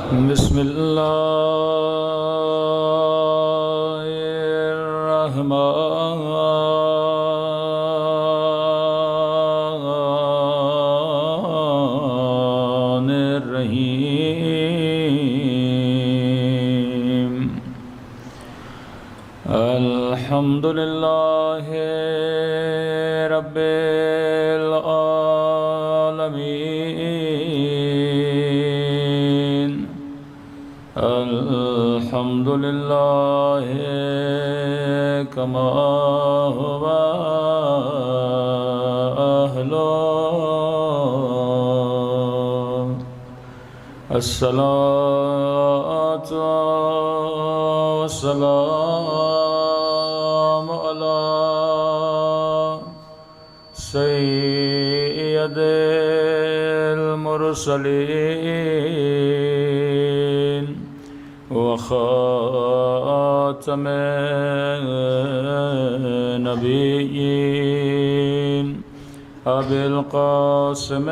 بسم اللہ الرحمن الرحیم الحمد للہ رب العالمین الحمد للہ کما هو اہلہ الصلاۃ والسلام علی سید المرسلین وخاتم النبیین ابی القاسم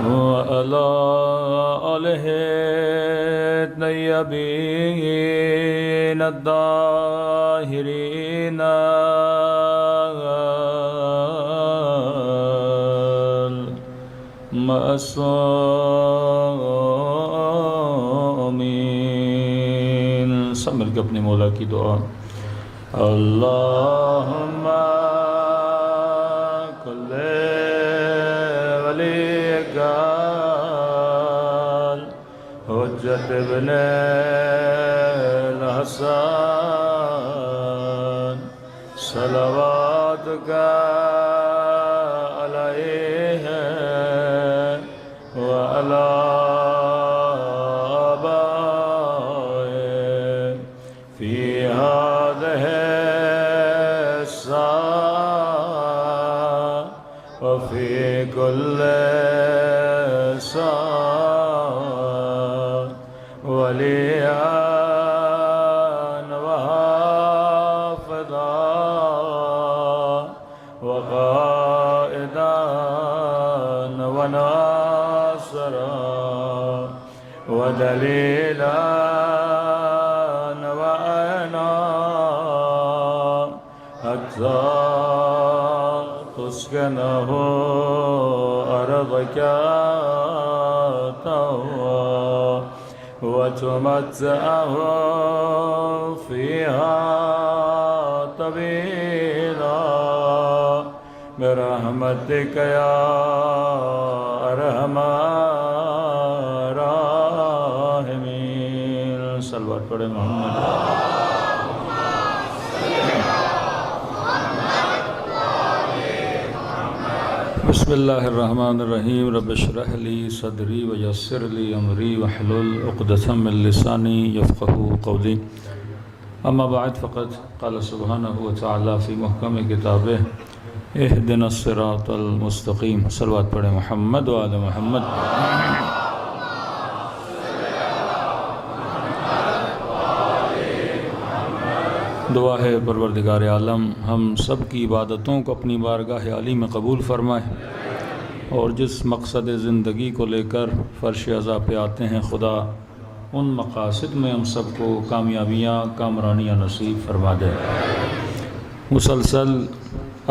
وعلى آلہ الطیبین الطاہرین المعصومین۔ سب مل کے اپنے مولا کی دعا۔ اللہم کل ولیک حجت ابن الحسن صلواتک علیہ وعلی آبائہ فی هذه الساعة وفي كل ساعة وليا وحافظا وقائدا وناصرا ودليلا وعينا حتى تسكنه أرضك طوعا وتمتعه فيها طويلا برحمتك يا أرحم الراحمين۔ صلوات پڑھے محمد۔ بسم اللہ الرحمن الرحیم۔ رب اشرح لی صدری ویسر لی امری واحلل عقدۃ من لسانی یفقہوا قولی۔ اما بعد فقد قال سبحانہ وتعالی فی محکم کتابہ اہدنا الصراط المستقیم۔ صلوات پڑھے محمد وآل محمد۔ دعا ہے پروردگار عالم ہم سب کی عبادتوں کو اپنی بارگاہ عالی میں قبول فرمائے، اور جس مقصد زندگی کو لے کر فرش عزا پہ آتے ہیں خدا ان مقاصد میں ہم سب کو کامیابیاں کامرانیاں نصیب فرما دے۔ مسلسل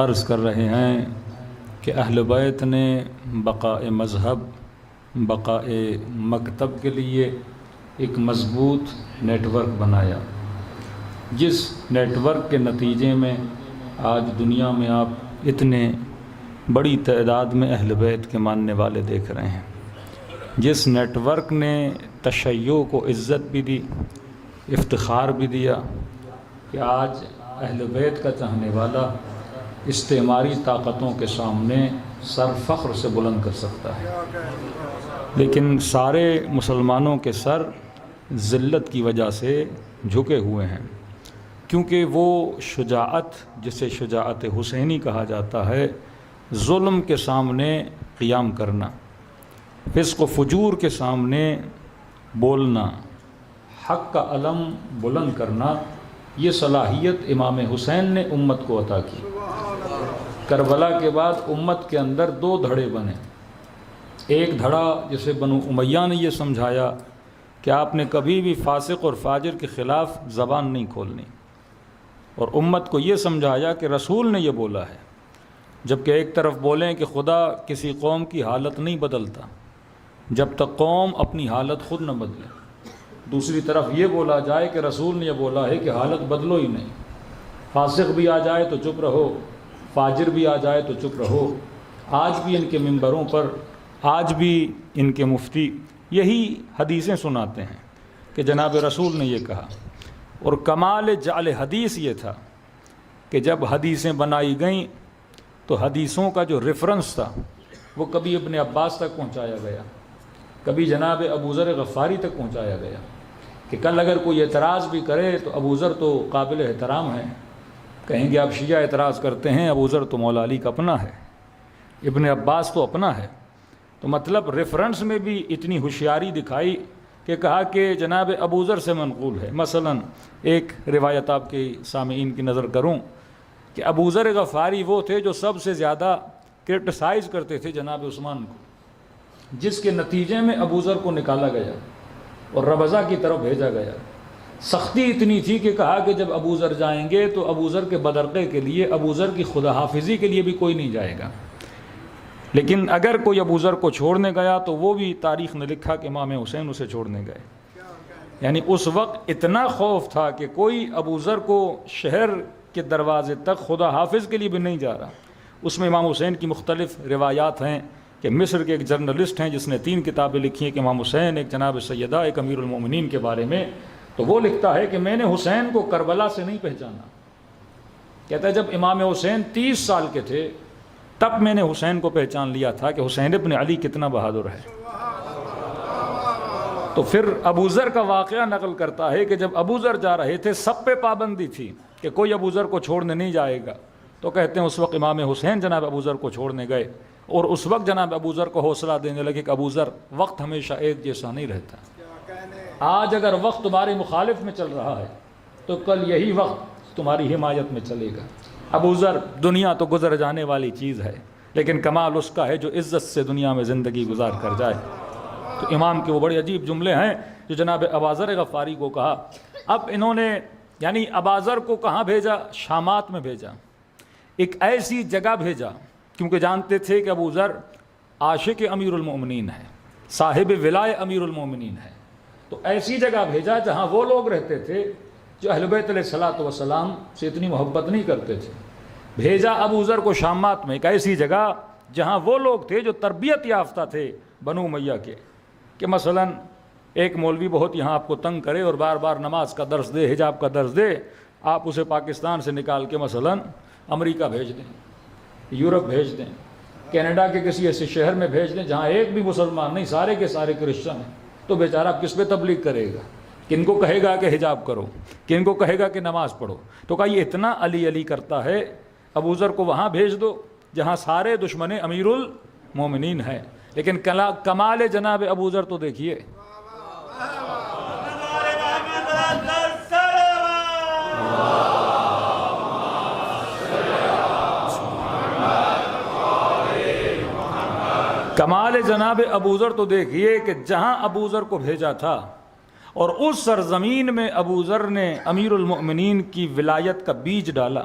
عرض کر رہے ہیں کہ اہل بیت نے بقاء مذہب، بقاء مکتب کے لیے ایک مضبوط نیٹ ورک بنایا، جس نیٹ ورک کے نتیجے میں آج دنیا میں آپ اتنے بڑی تعداد میں اہل بیت کے ماننے والے دیکھ رہے ہیں، جس نیٹ ورک نے تشیع کو عزت بھی دی، افتخار بھی دیا کہ آج اہل بیت کا چاہنے والا استعماری طاقتوں کے سامنے سر فخر سے بلند کر سکتا ہے، لیکن سارے مسلمانوں کے سر ذلت کی وجہ سے جھکے ہوئے ہیں، کیونکہ وہ شجاعت جسے شجاعت حسینی کہا جاتا ہے، ظلم کے سامنے قیام کرنا، فسق و فجور کے سامنے بولنا، حق کا علم بلند کرنا، یہ صلاحیت امام حسین نے امت کو عطا کی۔ کربلا کے بعد امت کے اندر دو دھڑے بنے، ایک دھڑا جسے بنو امیہ نے یہ سمجھایا کہ آپ نے کبھی بھی فاسق اور فاجر کے خلاف زبان نہیں کھولنی، اور امت کو یہ سمجھایا کہ رسول نے یہ بولا ہے، جبکہ ایک طرف بولیں کہ خدا کسی قوم کی حالت نہیں بدلتا جب تک قوم اپنی حالت خود نہ بدلے، دوسری طرف یہ بولا جائے کہ رسول نے یہ بولا ہے کہ حالت بدلو ہی نہیں، فاسق بھی آ جائے تو چپ رہو، فاجر بھی آ جائے تو چپ رہو۔ آج بھی ان کے منبروں پر، آج بھی ان کے مفتی یہی حدیثیں سناتے ہیں کہ جناب رسول نے یہ کہا۔ اور کمال جعل حدیث یہ تھا کہ جب حدیثیں بنائی گئیں تو حدیثوں کا جو ریفرنس تھا وہ کبھی ابن عباس تک پہنچایا گیا، کبھی جناب ابو ذر غفاری تک پہنچایا گیا کہ کل اگر کوئی اعتراض بھی کرے تو ابو ذر تو قابل احترام ہیں، کہیں گے آپ شیعہ اعتراض کرتے ہیں، ابو ذر تو مولا علی کا اپنا ہے، ابن عباس تو اپنا ہے۔ تو مطلب ریفرنس میں بھی اتنی ہوشیاری دکھائی کہ کہا کہ جناب ابو ذر سے منقول ہے۔ مثلا ایک روایت آپ کے سامعین کی نظر کروں کہ ابو ذر غفاری وہ تھے جو سب سے زیادہ کرٹیسائز کرتے تھے جناب عثمان کو، جس کے نتیجے میں ابو ذر کو نکالا گیا اور ربضہ کی طرف بھیجا گیا۔ سختی اتنی تھی کہ کہا کہ جب ابو ذر جائیں گے تو ابو ذر کے بدرقے کے لیے، ابو ذر کی خدا حافظی کے لیے بھی کوئی نہیں جائے گا، لیکن اگر کوئی ابو ذر کو چھوڑنے گیا تو وہ بھی تاریخ نے لکھا کہ امام حسین اسے چھوڑنے گئے۔ یعنی اس وقت اتنا خوف تھا کہ کوئی ابو ذر کو شہر کے دروازے تک خدا حافظ کے لیے بھی نہیں جا رہا۔ اس میں امام حسین کی مختلف روایات ہیں کہ مصر کے ایک جرنلسٹ ہیں جس نے 3 کتابیں لکھی ہیں کہ امام حسین، ایک جناب سیدہ، ایک امیر المومنین کے بارے میں، تو وہ لکھتا ہے کہ میں نے حسین کو کربلا سے نہیں پہچانا، کہتا ہے جب امام حسین 30 سال کے تھے تب میں نے حسین کو پہچان لیا تھا کہ حسین ابن علی کتنا بہادر ہے۔ تو پھر ابو ذر کا واقعہ نقل کرتا ہے کہ جب ابو ذر جا رہے تھے سب پہ پابندی تھی کہ کوئی ابو ذر کو چھوڑنے نہیں جائے گا، تو کہتے ہیں اس وقت امام حسین جناب ابو ذر کو چھوڑنے گئے، اور اس وقت جناب ابو ذر کو حوصلہ دینے لگے کہ ابو ذر وقت ہمیشہ ایک جیسا نہیں رہتا، آج اگر وقت تمہارے مخالف میں چل رہا ہے تو کل یہی وقت تمہاری حمایت میں چلے گا۔ ابو ذر، دنیا تو گزر جانے والی چیز ہے لیکن کمال اس کا ہے جو عزت سے دنیا میں زندگی گزار کر جائے۔ تو امام کے وہ بڑے عجیب جملے ہیں جو جناب ابو ذر غفاری کو کہا۔ اب انہوں نے یعنی ابو ذر کو کہاں بھیجا؟ شامات میں بھیجا، ایک ایسی جگہ بھیجا کیونکہ جانتے تھے کہ ابو ذر عاشق امیر المومنین ہے، صاحب ولائے امیر المومنین ہے، تو ایسی جگہ بھیجا جہاں وہ لوگ رہتے تھے جو اہل بیت علیہ الصلوۃ والسلام سے اتنی محبت نہیں کرتے تھے۔ بھیجا ابو ذر کو شامات میں، ایک ایسی جگہ جہاں وہ لوگ تھے جو تربیت یافتہ تھے بنو امیہ کے، کہ مثلا ایک مولوی بہت یہاں آپ کو تنگ کرے اور بار بار نماز کا درس دے، حجاب کا درس دے، آپ اسے پاکستان سے نکال کے مثلا امریکہ بھیج دیں، یورپ بھیج دیں، کینیڈا کے کسی ایسے شہر میں بھیج دیں جہاں ایک بھی مسلمان نہیں، سارے کے سارے کرسچن ہیں، تو بیچارہ کس پہ تبلیغ کرے گا؟ کن کو کہے گا کہ حجاب کرو، کن کو کہے گا کہ نماز پڑھو؟ تو کہا یہ اتنا علی علی کرتا ہے، ابو ذر کو وہاں بھیج دو جہاں سارے دشمن امیر المومنین ہیں۔ لیکن کمال جناب ابو ذر تو دیکھیے، کمال جناب ابو ذر تو دیکھیے کہ جہاں ابو ذر کو بھیجا تھا اور اس سرزمین میں ابو ذر نے امیر المؤمنین کی ولایت کا بیج ڈالا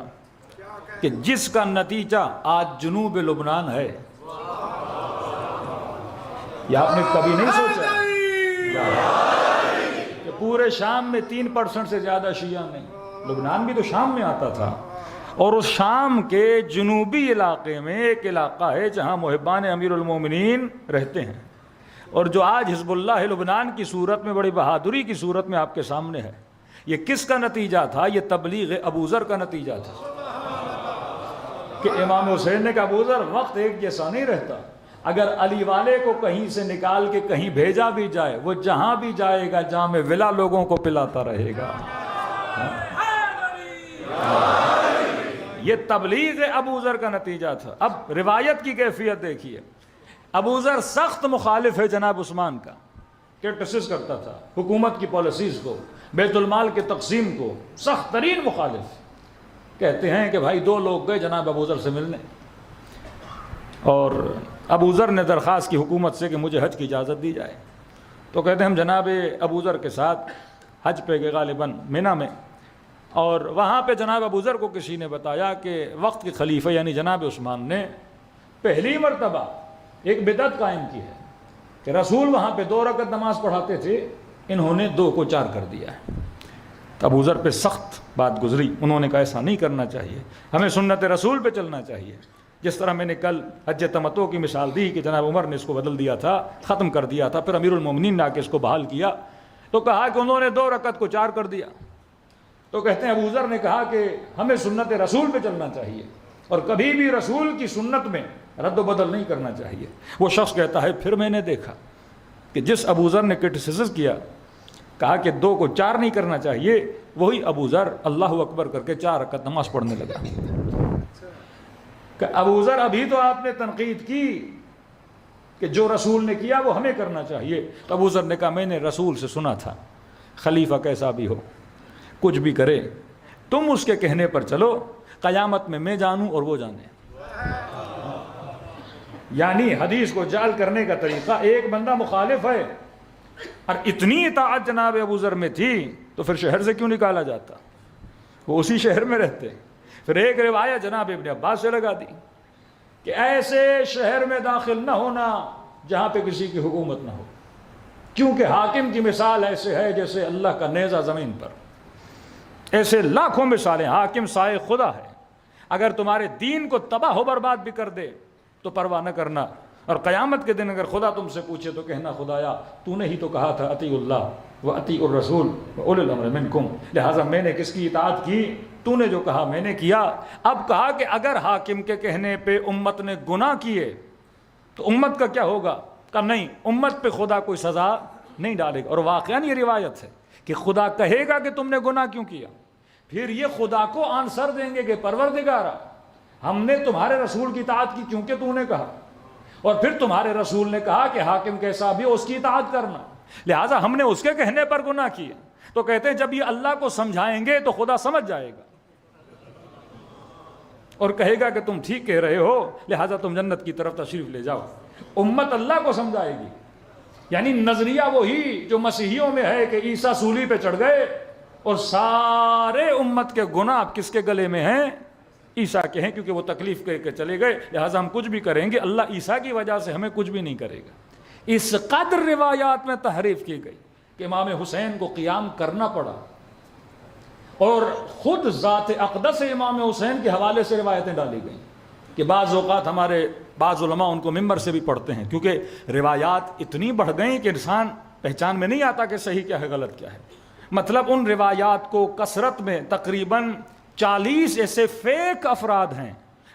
کہ جس کا نتیجہ آج جنوب لبنان ہے۔ یہ آپ نے کبھی نہیں سوچا کہ پورے شام میں 3% سے زیادہ شیعہ نہیں، لبنان بھی تو شام میں آتا تھا، اور اس شام کے جنوبی علاقے میں ایک علاقہ ہے جہاں محبان امیر المومنین رہتے ہیں، اور جو آج حزب اللہ لبنان کی صورت میں، بڑی بہادری کی صورت میں آپ کے سامنے ہے۔ یہ کس کا نتیجہ تھا؟ یہ تبلیغ ابو ذر کا نتیجہ تھا کہ امام حسین نے کہا ابو ذر وقت ایک جیسا نہیں رہتا، اگر علی والے کو کہیں سے نکال کے کہیں بھیجا بھی جائے، وہ جہاں بھی جائے گا جام ولا لوگوں کو پلاتا رہے گا۔ یہ تبلیغ ابو ذر کا نتیجہ تھا۔ اب روایت کی کیفیت دیکھیے، ابو ذر سخت مخالف ہے جناب عثمان کا، کرٹیسائز کرتا تھا حکومت کی پالیسیز کو، بیت المال کے تقسیم کو سخت ترین مخالف، کہتے ہیں کہ بھائی 2 لوگ گئے جناب ابو ذر سے ملنے، اور ابو ذر نے درخواست کی حکومت سے کہ مجھے حج کی اجازت دی جائے، تو کہتے ہیں ہم جناب ابو ذر کے ساتھ حج پہ گئے غالباً منی میں، اور وہاں پہ جناب ابو ذر کو کسی نے بتایا کہ وقت کے خلیفہ یعنی جناب عثمان نے پہلی مرتبہ ایک بدعت قائم کی ہے کہ رسول وہاں پہ 2 رکعت نماز پڑھاتے تھے، انہوں نے 2 کو 4 کر دیا ہے۔ تو ابو ذر پہ سخت بات گزری، انہوں نے کہا ایسا نہیں کرنا چاہیے، ہمیں سنت رسول پہ چلنا چاہیے۔ جس طرح میں نے کل حج تمتع کی مثال دی کہ جناب عمر نے اس کو بدل دیا تھا، ختم کر دیا تھا، پھر امیر المومنین نے آ کے اس کو بحال کیا، تو کہا کہ انہوں نے 2 رکعت کو 4 کر دیا۔ تو کہتے ہیں ابو ذر نے کہا کہ ہمیں سنت رسول پہ چلنا چاہیے، اور کبھی بھی رسول کی سنت میں رد و بدل نہیں کرنا چاہیے۔ وہ شخص کہتا ہے پھر میں نے دیکھا کہ جس ابو ذر نے کرٹیسزم کیا، کہا کہ 2 کو 4 نہیں کرنا چاہیے، وہی ابو ذر اللہ اکبر کر کے 4 رکعت نماز پڑھنے لگا۔ کہ ابو ذر ابھی تو آپ نے تنقید کی کہ جو رسول نے کیا وہ ہمیں کرنا چاہیے، تو ابو ذر نے کہا میں نے رسول سے سنا تھا خلیفہ کیسا بھی ہو کچھ بھی کرے تم اس کے کہنے پر چلو، قیامت میں جانوں اور وہ جانے۔ یعنی حدیث کو جعل کرنے کا طریقہ، ایک بندہ مخالف ہے اور اتنی اطاعت جناب ابو ذر میں تھی تو پھر شہر سے کیوں نکالا جاتا، وہ اسی شہر میں رہتے۔ پھر ایک روایت جناب ابن عباس سے لگا دی کہ ایسے شہر میں داخل نہ ہونا جہاں پہ کسی کی حکومت نہ ہو، کیونکہ حاکم کی مثال ایسے ہے جیسے اللہ کا نیزہ زمین پر۔ ایسے لاکھوں مثالیں، حاکم سائے خدا ہے، اگر تمہارے دین کو تباہ و برباد بھی کر دے تو پرواہ نہ کرنا، اور قیامت کے دن اگر خدا تم سے پوچھے تو کہنا خدایا تو نے ہی تو کہا تھا اطیعوا اللہ و اطیعوا الرسول و اولی الامر منکم، لہٰذا میں نے کس کی اطاعت کی، تو نے جو کہا میں نے کیا۔ اب کہا کہ اگر حاکم کے کہنے پہ امت نے گناہ کیے تو امت کا کیا ہوگا، کہا نہیں، امت پہ خدا کوئی سزا نہیں ڈالے گا۔ اور واقعاً یہ روایت ہے کہ خدا کہے گا کہ تم نے گناہ کیوں کیا، پھر یہ خدا کو آنسر دیں گے کہ پروردگارا ہم نے تمہارے رسول کی اطاعت کی کیونکہ تو نے کہا، اور پھر تمہارے رسول نے کہا کہ حاکم کیسا بھی اس کی اطاعت کرنا، لہٰذا ہم نے اس کے کہنے پر گناہ کیے۔ تو کہتے ہیں جب یہ اللہ کو سمجھائیں گے تو خدا سمجھ جائے گا اور کہے گا کہ تم ٹھیک کہہ رہے ہو، لہٰذا تم جنت کی طرف تشریف لے جاؤ۔ امت اللہ کو سمجھائے گی، یعنی نظریہ وہی جو مسیحیوں میں ہے کہ عیسیٰ سولی پہ چڑھ گئے اور سارے امت کے گناہ کس کے گلے میں ہیں، عیسیٰ کے ہیں، کیونکہ وہ تکلیف کہہ کے چلے گئے، لہٰذا ہم کچھ بھی کریں گے، اللہ عیسیٰ کی وجہ سے ہمیں کچھ بھی نہیں کرے گا۔ اس قدر روایات میں تحریف کی گئی کہ امام حسین کو قیام کرنا پڑا، اور خود ذات اقدس امام حسین کے حوالے سے روایتیں ڈالی گئیں کہ بعض اوقات ہمارے بعض علماء ان کو ممبر سے بھی پڑھتے ہیں، کیونکہ روایات اتنی بڑھ گئیں کہ انسان پہچان میں نہیں آتا کہ صحیح کیا ہے غلط کیا ہے۔ مطلب ان روایات کو کثرت میں تقریباً 40 ایسے فیک افراد ہیں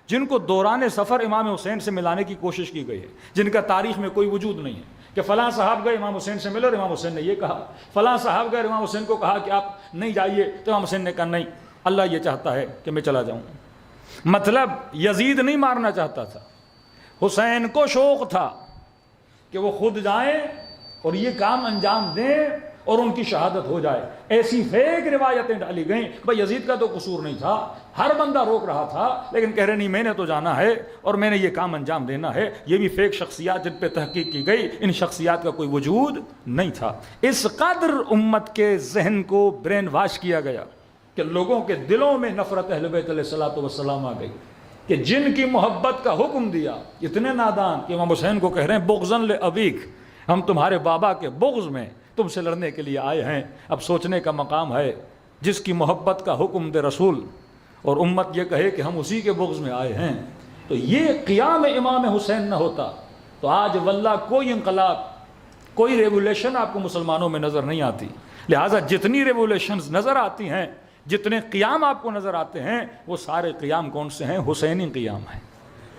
جن کو دوران سفر امام حسین سے ملانے کی کوشش کی گئی ہے، جن کا تاریخ میں کوئی وجود نہیں ہے کہ فلاں صاحب گئے امام حسین سے ملے اور امام حسین نے یہ کہا، فلاں صاحب گئے امام حسین کو کہا کہ آپ نہیں جائیے، تو امام حسین نے کہا نہیں، اللہ یہ چاہتا ہے کہ میں چلا جاؤں۔ مطلب یزید نہیں مارنا چاہتا تھا، حسین کو شوق تھا کہ وہ خود جائیں اور یہ کام انجام دیں اور ان کی شہادت ہو جائے۔ ایسی فیک روایتیں ڈالی گئیں۔ بھائی یزید کا تو قصور نہیں تھا، ہر بندہ روک رہا تھا، لیکن کہہ رہے نہیں میں نے تو جانا ہے اور میں نے یہ کام انجام دینا ہے۔ یہ بھی فیک شخصیات جن پہ تحقیق کی گئی، ان شخصیات کا کوئی وجود نہیں تھا۔ اس قدر امت کے ذہن کو برین واش کیا گیا کہ لوگوں کے دلوں میں نفرت اہل بیت علیہ الصلوۃ والسلام آ گئی، کہ جن کی محبت کا حکم دیا، اتنے نادان کہ امام حسین کو کہہ رہے ہیں بغضاً لأبیک، ہم تمہارے بابا کے بغض میں تم سے لڑنے کے لیے آئے ہیں۔ اب سوچنے کا مقام ہے، جس کی محبت کا حکم دے رسول اور امت یہ کہے کہ ہم اسی کے بغض میں آئے ہیں، تو یہ قیام امام حسین نہ ہوتا تو آج واللہ کوئی انقلاب، کوئی ریولیشن آپ کو مسلمانوں میں نظر نہیں آتی۔ لہٰذا جتنی ریولیشنز نظر آتی ہیں، جتنے قیام آپ کو نظر آتے ہیں، وہ سارے قیام کون سے ہیں؟ حسینی قیام ہے۔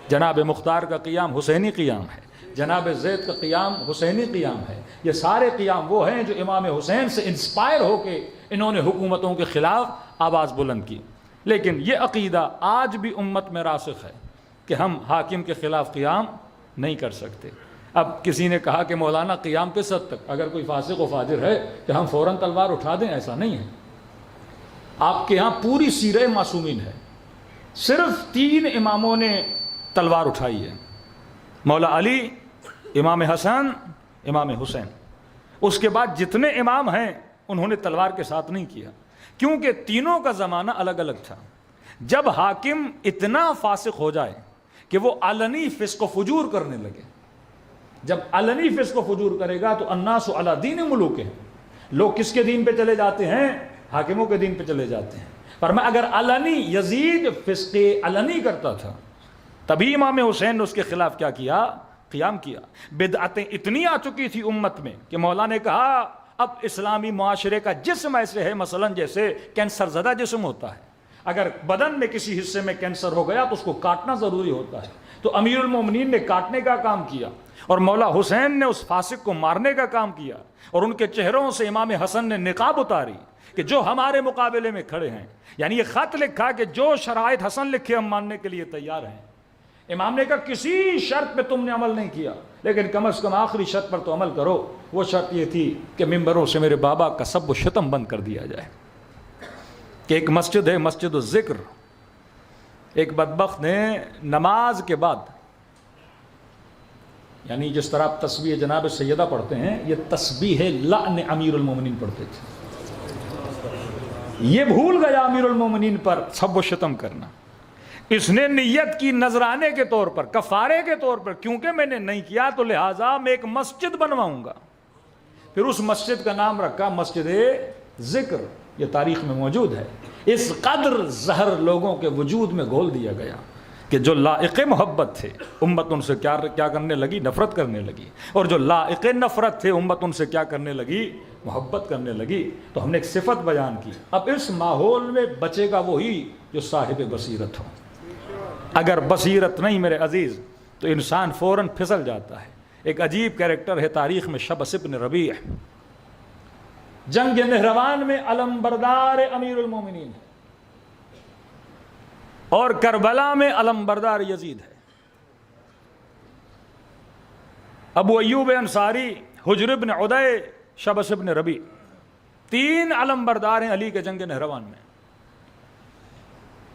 جناب مختار کا قیام حسینی قیام ہے، جناب زید کا قیام حسینی قیام ہے۔ یہ سارے قیام وہ ہیں جو امام حسین سے انسپائر ہو کے انہوں نے حکومتوں کے خلاف آواز بلند کی۔ لیکن یہ عقیدہ آج بھی امت میں راسخ ہے کہ ہم حاکم کے خلاف قیام نہیں کر سکتے۔ اب کسی نے کہا کہ مولانا قیام کس حد تک، اگر کوئی فاسق و فاجر ہے کہ ہم فوراً تلوار اٹھا دیں؟ ایسا نہیں ہے. آپ کے ہاں پوری سیرہ معصومین ہے، صرف 3 اماموں نے تلوار اٹھائی ہے، مولا علی، امام حسن، امام حسین. اس کے بعد جتنے امام ہیں انہوں نے تلوار کے ساتھ نہیں کیا، کیونکہ تینوں کا زمانہ الگ الگ تھا. جب حاکم اتنا فاسق ہو جائے کہ وہ علنی فسق و فجور کرنے لگے، جب علنی فسق و فجور کرے گا تو الناس علی دین ملوکہم، لوگ کس کے دین پہ چلے جاتے ہیں؟ حاکموں کے دین پہ چلے جاتے ہیں. پر میں اگر علنی، یزید فسق علنی کرتا تھا، تبھی امام حسین نے اس کے خلاف کیا کیا؟ قیام کیا. بدعتیں اتنی آ چکی تھی امت میں کہ مولا نے کہا اب اسلامی معاشرے کا جسم ایسے ہے، مثلا جیسے کینسر زدہ جسم ہوتا ہے، اگر بدن میں کسی حصے میں کینسر ہو گیا تو اس کو کاٹنا ضروری ہوتا ہے. تو امیر المومنین نے کاٹنے کا کام کیا، اور مولا حسین نے اس فاسق کو مارنے کا کام کیا، اور ان کے چہروں سے امام حسن نے نقاب اتاری کہ جو ہمارے مقابلے میں کھڑے ہیں. یعنی یہ خط لکھا کہ جو شرائط حسن لکھے ہم ماننے کے لیے تیار ہیں. امام نے کہا کسی شرط پہ تم نے عمل نہیں کیا، لیکن کم از کم آخری شرط پر تو عمل کرو. وہ شرط یہ تھی کہ ممبروں سے میرے بابا کا سب و شتم بند کر دیا جائے. کہ ایک مسجد ہے، مسجد الذکر، ایک بدبخت نے نماز کے بعد، یعنی جس طرح آپ تسبیح جناب سیدہ پڑھتے ہیں، یہ تسبیح لعن امیر المومنین پڑھتے تھے. یہ بھول گیا امیر المومنین پر سب و شتم کرنا. اس نے نیت کی نذرانے کے طور پر، کفارے کے طور پر، کیونکہ میں نے نہیں کیا تو لہٰذا میں ایک مسجد بنواؤں گا. پھر اس مسجد کا نام رکھا مسجد ذکر. یہ تاریخ میں موجود ہے. اس قدر زہر لوگوں کے وجود میں گھول دیا گیا کہ جو لائق محبت تھے امت ان سے کیا کرنے لگی؟ نفرت کرنے لگی. اور جو لائق نفرت تھے امت ان سے کیا کرنے لگی؟ محبت کرنے لگی. تو ہم نے ایک صفت بیان کی. اب اس ماحول میں بچے گا وہی جو صاحب بصیرت ہو. اگر بصیرت نہیں میرے عزیز تو انسان فوراً پھسل جاتا ہے. ایک عجیب کیریکٹر ہے تاریخ میں شبس ابن ربیع. جنگ نہروان میں علم بردار امیر المومنین ہے، اور کربلا میں علم بردار یزید ہے. ابو ایوب انصاری، حجر بن عدی، شبس ابن ربیع، 3 علم بردار ہیں علی کے جنگ نہروان میں.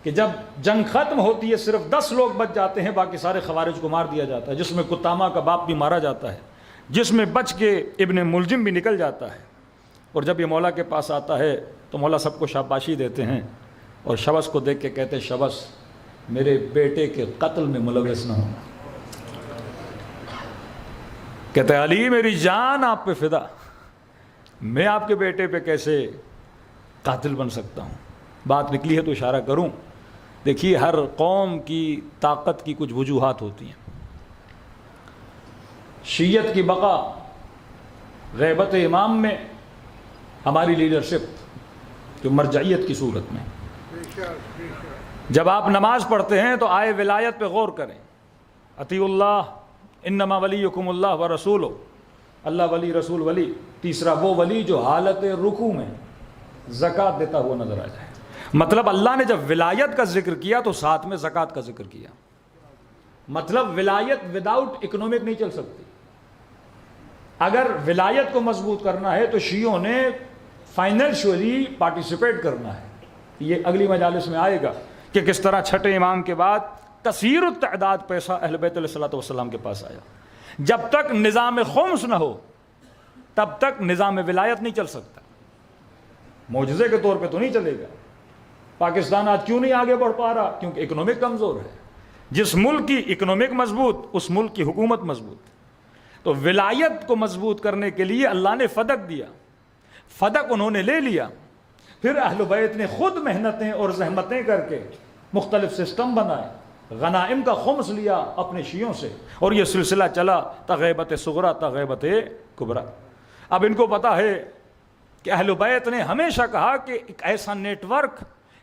کہ جب جنگ ختم ہوتی ہے صرف 10 لوگ بچ جاتے ہیں، باقی سارے خوارج کو مار دیا جاتا ہے، جس میں کتامہ کا باپ بھی مارا جاتا ہے، جس میں بچ کے ابن ملجم بھی نکل جاتا ہے. اور جب یہ مولا کے پاس آتا ہے تو مولا سب کو شاباشی دیتے ہیں، اور شبس کو دیکھ کے کہتے ہیں شبس میرے بیٹے کے قتل میں ملوث نہ ہونا. کہتے ہیں علی میری جان آپ پہ فدا، میں آپ کے بیٹے پہ کیسے قاتل بن سکتا ہوں. بات نکلی ہے تو اشارہ کروں. دیکھیے ہر قوم کی طاقت کی کچھ وجوہات ہوتی ہیں. شیعت کی بقا غیبت امام میں، ہماری لیڈرشپ جو مرجعیت کی صورت میں. جب آپ نماز پڑھتے ہیں تو آئے ولایت پہ غور کریں. اطیع اللہ انما ولیکم اللہ ورسولہ، اللہ ولی رسول ولی. تیسرا وہ ولی جو حالت رکوع میں زکوٰۃ دیتا ہوا نظر آ جائے. مطلب اللہ نے جب ولایت کا ذکر کیا تو ساتھ میں زکوٰۃ کا ذکر کیا. مطلب ولایت وداؤٹ اکنامک نہیں چل سکتی. اگر ولایت کو مضبوط کرنا ہے تو شیعوں نے فائنینشلی پارٹیسپیٹ کرنا ہے. یہ اگلی مجالس میں آئے گا کہ کس طرح چھٹے امام کے بعد کثیر التعداد پیسہ اہل بیت علیہ الصلوۃ والسلام کے پاس آیا. جب تک نظام خمس نہ ہو تب تک نظام ولایت نہیں چل سکتا. معجزے کے طور پہ تو نہیں چلے گا. پاکستان آج کیوں نہیں آگے بڑھ پا رہا؟ کیونکہ اکنامک کمزور ہے. جس ملک کی اکنامک مضبوط اس ملک کی حکومت مضبوط. تو ولایت کو مضبوط کرنے کے لیے اللہ نے فدق دیا. فدق انہوں نے لے لیا. پھر اہل بیت نے خود محنتیں اور زحمتیں کر کے مختلف سسٹم بنائے. غنائم کا خمس لیا اپنے شیعوں سے، اور یہ سلسلہ چلا تا غیبت صغریٰ تا غیبت کبریٰ. اب ان کو پتا ہے کہ اہل بیت نے ہمیشہ کہا کہ ایک ایسا نیٹ ورک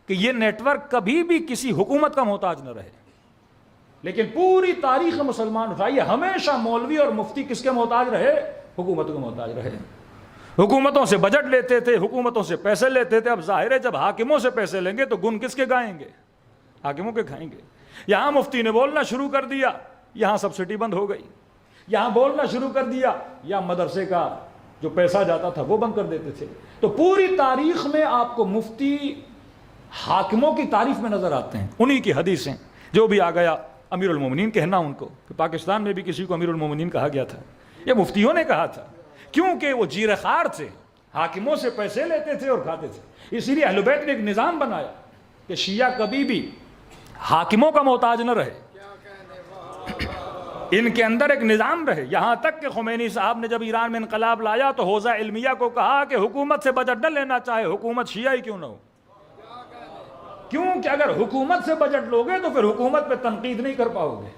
کہ یہ نیٹ ورک کبھی بھی کسی حکومت کا محتاج نہ رہے. لیکن پوری تاریخ مسلمان اٹھائیے، ہمیشہ مولوی اور مفتی کس کے محتاج رہے؟ حکومت کے محتاج رہے. حکومتوں سے بجٹ لیتے تھے، حکومتوں سے پیسے لیتے تھے. اب ظاہر ہے جب حاکموں سے پیسے لیں گے تو گن کس کے گائیں گے؟ حاکموں کے کھائیں گے. یہاں مفتی نے بولنا شروع کر دیا، یہاں سبسڈی بند ہو گئی. یہاں بولنا شروع کر دیا یا مدرسے کا جو پیسہ جاتا تھا وہ بند کر دیتے تھے. تو پوری تاریخ میں آپ کو مفتی حاکموں کی تعریف میں نظر آتے ہیں. انہی کی حدیثیں جو بھی آ گیا امیر المومنین کہنا ان کو, کہ پاکستان میں بھی کسی کو امیر المومنین کہا گیا تھا, یہ مفتیوں نے کہا تھا, کیونکہ وہ جیر خوار تھے, حاکموں سے پیسے لیتے تھے اور کھاتے تھے. اسی لیے اہل بیت نے ایک نظام بنایا کہ شیعہ کبھی بھی حاکموں کا محتاج نہ رہے, ان کے اندر ایک نظام رہے. یہاں تک کہ خمینی صاحب نے جب ایران میں انقلاب لایا تو حوزہ علمیہ کو کہا کہ حکومت سے بجٹ نہ لینا چاہے حکومت شیعہ ہی کیوں نہ ہو, کیونکہ اگر حکومت سے بجٹ لوگے تو پھر حکومت پہ تنقید نہیں کر پاؤ گے,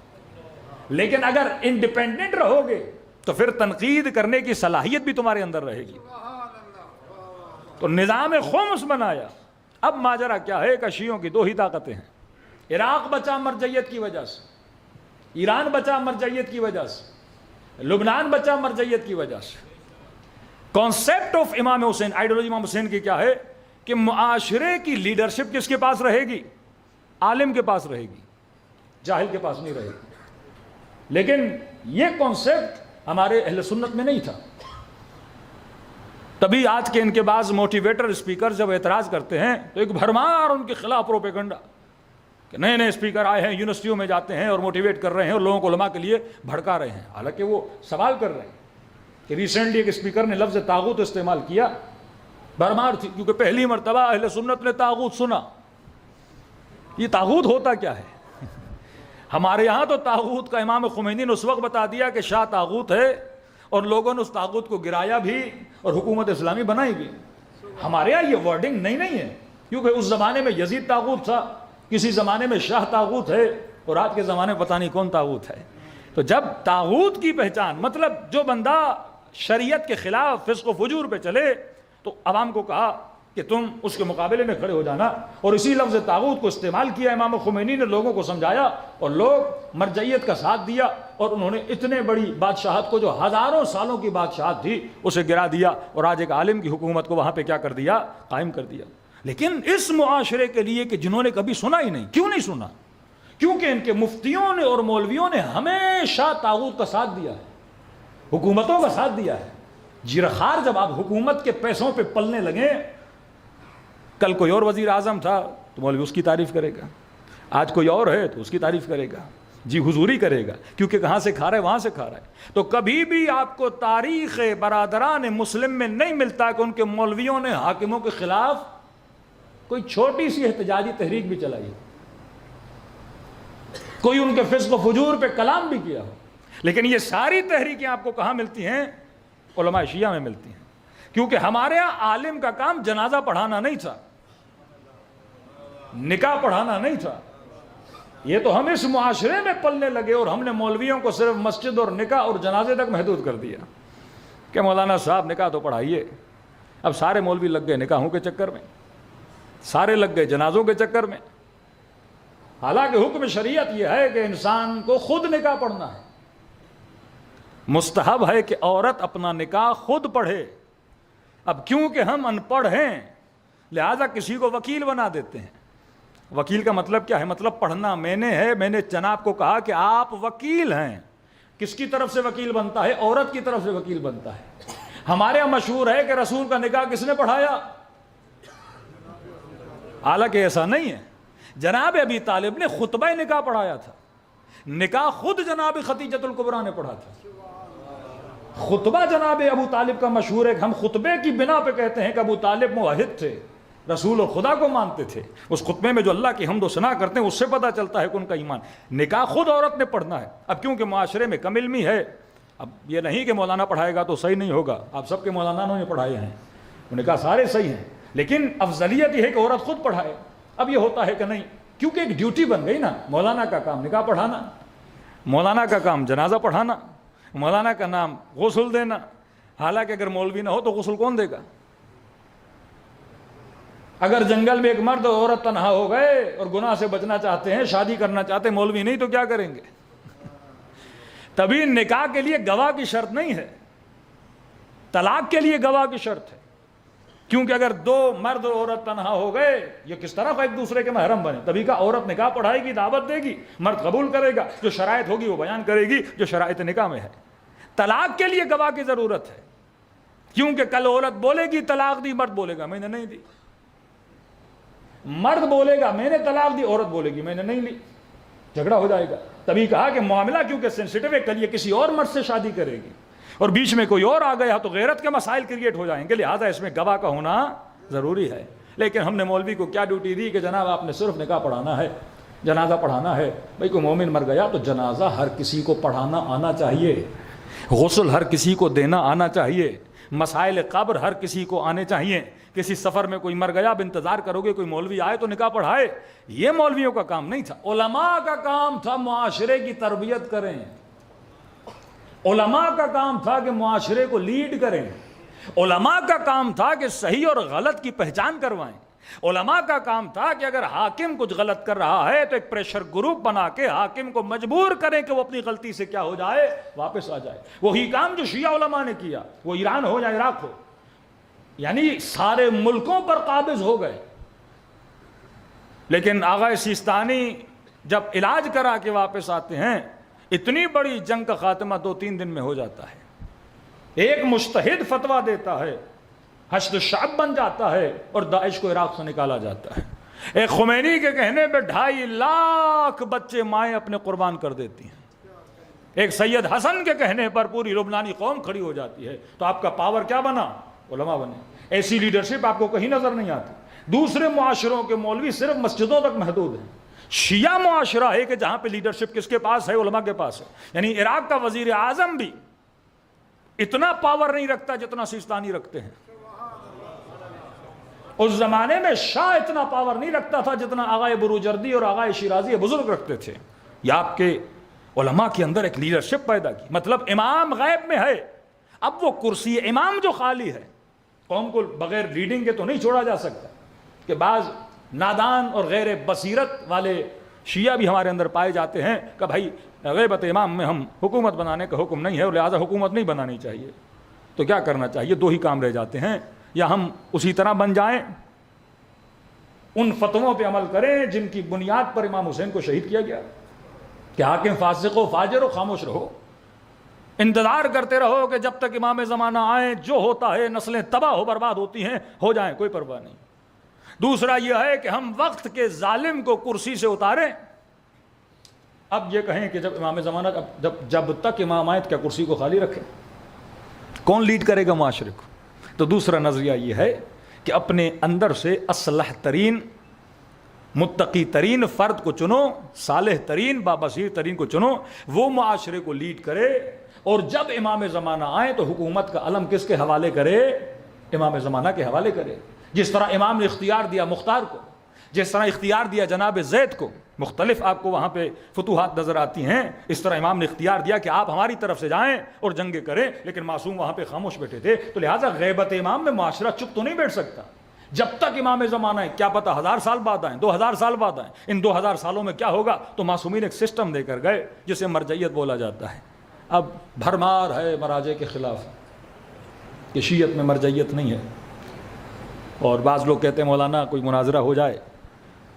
لیکن اگر انڈیپینڈنٹ رہو گے تو پھر تنقید کرنے کی صلاحیت بھی تمہارے اندر رہے گی. تو نظام خمس بنایا. اب ماجرا کیا ہے کہ شیعوں کی دو ہی طاقتیں ہیں, عراق بچا مرجعیت کی وجہ سے, ایران بچا مرجعیت کی وجہ سے, لبنان بچا مرجعیت کی وجہ سے. کانسیپٹ آف امام حسین, آئیڈیالوجی امام حسین کی کیا ہے کہ معاشرے کی لیڈرشپ کس کے پاس رہے گی؟ عالم کے پاس رہے گی, جاہل کے پاس نہیں رہے گی. لیکن یہ کانسیپٹ ہمارے اہل سنت میں نہیں تھا. تبھی آج کے ان کے بعض موٹیویٹر اسپیکر جب اعتراض کرتے ہیں تو ایک بھرمار ان کے خلاف پروپیگنڈا کہ نئے نئے اسپیکر آئے ہیں, یونیورسٹیوں میں جاتے ہیں اور موٹیویٹ کر رہے ہیں اور لوگوں کو علماء کے لیے بھڑکا رہے ہیں. حالانکہ وہ سوال کر رہے ہیں کہ ریسنٹلی ایک اسپیکر نے لفظ طاغوت استعمال کیا, بھرمار تھی کیونکہ پہلی مرتبہ اہل سنت نے طاغوت سنا. یہ طاغوت ہوتا کیا ہے؟ ہمارے یہاں تو طاغوت کا امام خمینی نے اس وقت بتا دیا کہ شاہ طاغوت ہے, اور لوگوں نے اس طاغوت کو گرایا بھی اور حکومت اسلامی بنائی بھی. ہمارے یہاں یہ ورڈنگ نہیں ہے, کیونکہ اس زمانے میں یزید طاغوت تھا, کسی زمانے میں شاہ طاغوت ہے, اور آج کے زمانے میں پتہ نہیں کون طاغوت ہے. تو جب طاغوت کی پہچان مطلب جو بندہ شریعت کے خلاف فسق و فجور پہ چلے تو عوام کو کہا کہ تم اس کے مقابلے میں کھڑے ہو جانا, اور اسی لفظ طاغوت کو استعمال کیا. امام خمینی نے لوگوں کو سمجھایا اور لوگ مرجعیت کا ساتھ دیا, اور انہوں نے اتنے بڑی بادشاہت کو جو ہزاروں سالوں کی بادشاہت تھی اسے گرا دیا, اور آج ایک عالم کی حکومت کو وہاں پہ کیا کر دیا؟ قائم کر دیا. لیکن اس معاشرے کے لیے کہ جنہوں نے کبھی سنا ہی نہیں. کیوں نہیں سنا؟ کیونکہ ان کے مفتیوں نے اور مولویوں نے ہمیشہ طاغوت کا ساتھ دیا ہے, حکومتوں کا ساتھ دیا ہے. جیرخوار جب آپ حکومت کے پیسوں پہ پلنے لگیں, کل کوئی اور وزیر اعظم تھا تو مولوی اس کی تعریف کرے گا, آج کوئی اور ہے تو اس کی تعریف کرے گا, جی حضوری کرے گا, کیونکہ کہاں سے کھا رہا ہے وہاں سے کھا رہا ہے. تو کبھی بھی آپ کو تاریخ برادران مسلم میں نہیں ملتا کہ ان کے مولویوں نے حاکموں کے خلاف کوئی چھوٹی سی احتجاجی تحریک بھی چلائی, کوئی ان کے فسق و فجور پہ کلام بھی کیا ہو. لیکن یہ ساری تحریکیں آپ کو کہاں ملتی ہیں؟ علماء شیعہ میں ملتی ہیں. کیونکہ ہمارے یہاں عالم کا کام جنازہ پڑھانا نہیں تھا, نکاح پڑھانا نہیں تھا. یہ تو ہم اس معاشرے میں پلنے لگے اور ہم نے مولویوں کو صرف مسجد اور نکاح اور جنازے تک محدود کر دیا کہ مولانا صاحب نکاح تو پڑھائیے. اب سارے مولوی لگ گئے نکاحوں کے چکر میں, سارے لگ گئے جنازوں کے چکر میں. حالانکہ حکم شریعت یہ ہے کہ انسان کو خود نکاح پڑھنا ہے. مستحب ہے کہ عورت اپنا نکاح خود پڑھے. اب کیونکہ ہم ان پڑھ ہیں لہذا کسی کو وکیل بنا دیتے ہیں. وکیل کا مطلب کیا ہے؟ مطلب پڑھنا میں نے ہے. میں نے جناب کو کہا کہ آپ وکیل ہیں. کس کی طرف سے وکیل بنتا ہے؟ عورت کی طرف سے وکیل بنتا ہے. ہمارے یہاں مشہور ہے کہ رسول کا نکاح کس نے پڑھایا؟ حالانکہ ایسا نہیں ہے. جناب ابی طالب نے خطبہ نکاح پڑھایا تھا. نکاح خود جناب خدیجۃ الکبریٰ نے پڑھا تھا. خطبہ جناب ابو طالب کا مشہور ہے. ہم خطبے کی بنا پہ کہتے ہیں کہ ابو طالب موحد تھے, رسول اور خدا کو مانتے تھے. اس خطبے میں جو اللہ کی حمد و ثنا کرتے ہیں اس سے پتہ چلتا ہے کہ ان کا ایمان. نکاح خود عورت نے پڑھنا ہے. اب کیونکہ معاشرے میں کم علمی ہے, اب یہ نہیں کہ مولانا پڑھائے گا تو صحیح نہیں ہوگا. آپ سب کے مولانوں نے پڑھائے ہیں, نکاح سارے صحیح ہیں, لیکن افضلیت یہ ہے کہ عورت خود پڑھائے. اب یہ ہوتا ہے کہ نہیں, کیونکہ ایک ڈیوٹی بن گئی نا. مولانا کا کام نکاح پڑھانا, مولانا کا کام جنازہ پڑھانا, مولانا کا نام غسل دینا. حالانکہ اگر مولوی نہ ہو تو غسل کون دے گا؟ اگر جنگل میں ایک مرد اور عورت تنہا ہو گئے اور گناہ سے بچنا چاہتے ہیں, شادی کرنا چاہتے ہیں, مولوی نہیں تو کیا کریں گے؟ تبھی نکاح کے لیے گواہ کی شرط نہیں ہے, طلاق کے لیے گواہ کی شرط ہے. کیونکہ اگر دو مرد اور عورت تنہا ہو گئے, یہ کس طرح ایک دوسرے کے محرم بنے؟ تبھی کا عورت نکاح پڑھائے گی, دعوت دے گی, مرد قبول کرے گا, جو شرائط ہوگی وہ بیان کرے گی جو شرائط نکاح میں ہے. طلاق کے لیے گواہ کی ضرورت ہے، کیونکہ کل عورت بولے گی طلاق دی، مرد بولے گا میں نے نہیں دی، مرد بولے گا میں نے طلاق دی، عورت بولے گی میں نے نہیں لی، جھگڑا ہو جائے گا۔ تبھی کہا کہ معاملہ کیونکہ سینسیٹیو ہے، کل یہ کسی اور مرد سے شادی کرے گی اور بیچ میں کوئی اور آ گیا تو غیرت کے مسائل کریٹ ہو جائیں گے، لہٰذا اس میں گواہ کا ہونا ضروری ہے۔ لیکن ہم نے مولوی کو کیا ڈیوٹی دی کہ جناب آپ نے صرف نکاح پڑھانا ہے، جنازہ پڑھانا ہے۔ بھائی کوئی مومن مر گیا تو جنازہ ہر کسی کو پڑھانا آنا چاہیے، غسل ہر کسی کو دینا آنا چاہیے، مسائل قبر ہر کسی کو آنے چاہیے۔ کسی سفر میں کوئی مر گیا، اب انتظار کرو گے کوئی مولوی آئے تو نکاح پڑھائے، یہ مولویوں کا کام نہیں تھا، علماء کا کام تھا معاشرے کی تربیت کریں، علماء کا کام تھا کہ معاشرے کو لیڈ کریں، علماء کا کام تھا کہ صحیح اور غلط کی پہچان کروائیں، علماء کا کام تھا کہ اگر حاکم کچھ غلط کر رہا ہے تو ایک پریشر گروپ بنا کے حاکم کو مجبور کریں کہ وہ اپنی غلطی سے کیا ہو جائے، واپس آ جائے۔ وہی کام جو شیعہ علماء نے کیا، وہ ایران ہو یا عراق ہو، یعنی سارے ملکوں پر قابض ہو گئے۔ لیکن آغا سیستانی جب علاج کرا کے واپس آتے ہیں، اتنی بڑی جنگ کا خاتمہ 2-3 دن میں ہو جاتا ہے، ایک مجتہد فتویٰ دیتا ہے، حشد الشعب بن جاتا ہے اور داعش کو عراق سے نکالا جاتا ہے۔ ایک خمینی کے کہنے پہ 2.5 لاکھ بچے مائیں اپنے قربان کر دیتی ہیں، ایک سید حسن کے کہنے پر پوری لبنانی قوم کھڑی ہو جاتی ہے۔ تو آپ کا پاور کیا بنا؟ علماء بنے۔ ایسی لیڈرشپ آپ کو کہیں نظر نہیں آتی۔ دوسرے معاشروں کے مولوی صرف مسجدوں تک محدود ہیں، شیعہ معاشرہ ہے کہ جہاں پہ لیڈرشپ کس کے پاس ہے؟ علماء کے پاس ہے۔ یعنی عراق کا وزیر اعظم بھی اتنا پاور نہیں رکھتا جتنا سیستانی رکھتے ہیں، اس زمانے میں شاہ اتنا پاور نہیں رکھتا تھا جتنا آغا بروجردی اور آغا شیرازی بزرگ رکھتے تھے۔ یہ آپ کے علماء کے اندر ایک لیڈرشپ پیدا کی، مطلب امام غیب میں ہے، اب وہ کرسی امام جو خالی ہے، قوم کو بغیر لیڈنگ کے تو نہیں چھوڑا جا سکتا۔ کہ بعض نادان اور غیر بصیرت والے شیعہ بھی ہمارے اندر پائے جاتے ہیں کہ بھائی غیبت امام میں ہم حکومت بنانے کا حکم نہیں ہے اور لہٰذا حکومت نہیں بنانی چاہیے۔ تو کیا کرنا چاہیے؟ 2 ہی کام رہ جاتے ہیں، یا ہم اسی طرح بن جائیں، ان فتووں پہ عمل کریں جن کی بنیاد پر امام حسین کو شہید کیا گیا، کہ حاکم فاسق و فاجر ہو، خاموش رہو، انتظار کرتے رہو کہ جب تک امام زمانہ آئیں، جو ہوتا ہے نسلیں تباہ ہو برباد ہوتی ہیں، ہو جائیں، کوئی پرواہ نہیں۔ دوسرا یہ ہے کہ ہم وقت کے ظالم کو کرسی سے اتاریں۔ اب یہ کہیں کہ جب امام زمانہ جب تک امام آئے کیا کرسی کو خالی رکھیں؟ کون لیڈ کرے گا معاشرے کو؟ تو دوسرا نظریہ یہ ہے کہ اپنے اندر سے اصلح ترین، متقی ترین فرد کو چنو، صالح ترین، بابصیر ترین کو چنو، وہ معاشرے کو لیڈ کرے، اور جب امام زمانہ آئے تو حکومت کا علم کس کے حوالے کرے؟ امام زمانہ کے حوالے کرے۔ جس طرح امام نے اختیار دیا مختار کو، جس طرح اختیار دیا جناب زید کو، مختلف آپ کو وہاں پہ فتوحات نظر آتی ہیں، اس طرح امام نے اختیار دیا کہ آپ ہماری طرف سے جائیں اور جنگیں کریں، لیکن معصوم وہاں پہ خاموش بیٹھے تھے۔ تو لہٰذا غیبت امام میں معاشرہ چپ تو نہیں بیٹھ سکتا جب تک امام زمانہ ہے، کیا پتہ 1000 سال بعد آئیں، 2000 سال بعد آئیں، ان 2000 سالوں میں کیا ہوگا؟ تو معصومین ایک سسٹم دے کر گئے جسے مرجعیت بولا جاتا ہے۔ اب بھرمار ہے مراجع کے خلاف کہ شیعت میں مرجعیت نہیں ہے، اور بعض لوگ کہتے ہیں مولانا کوئی مناظرہ ہو جائے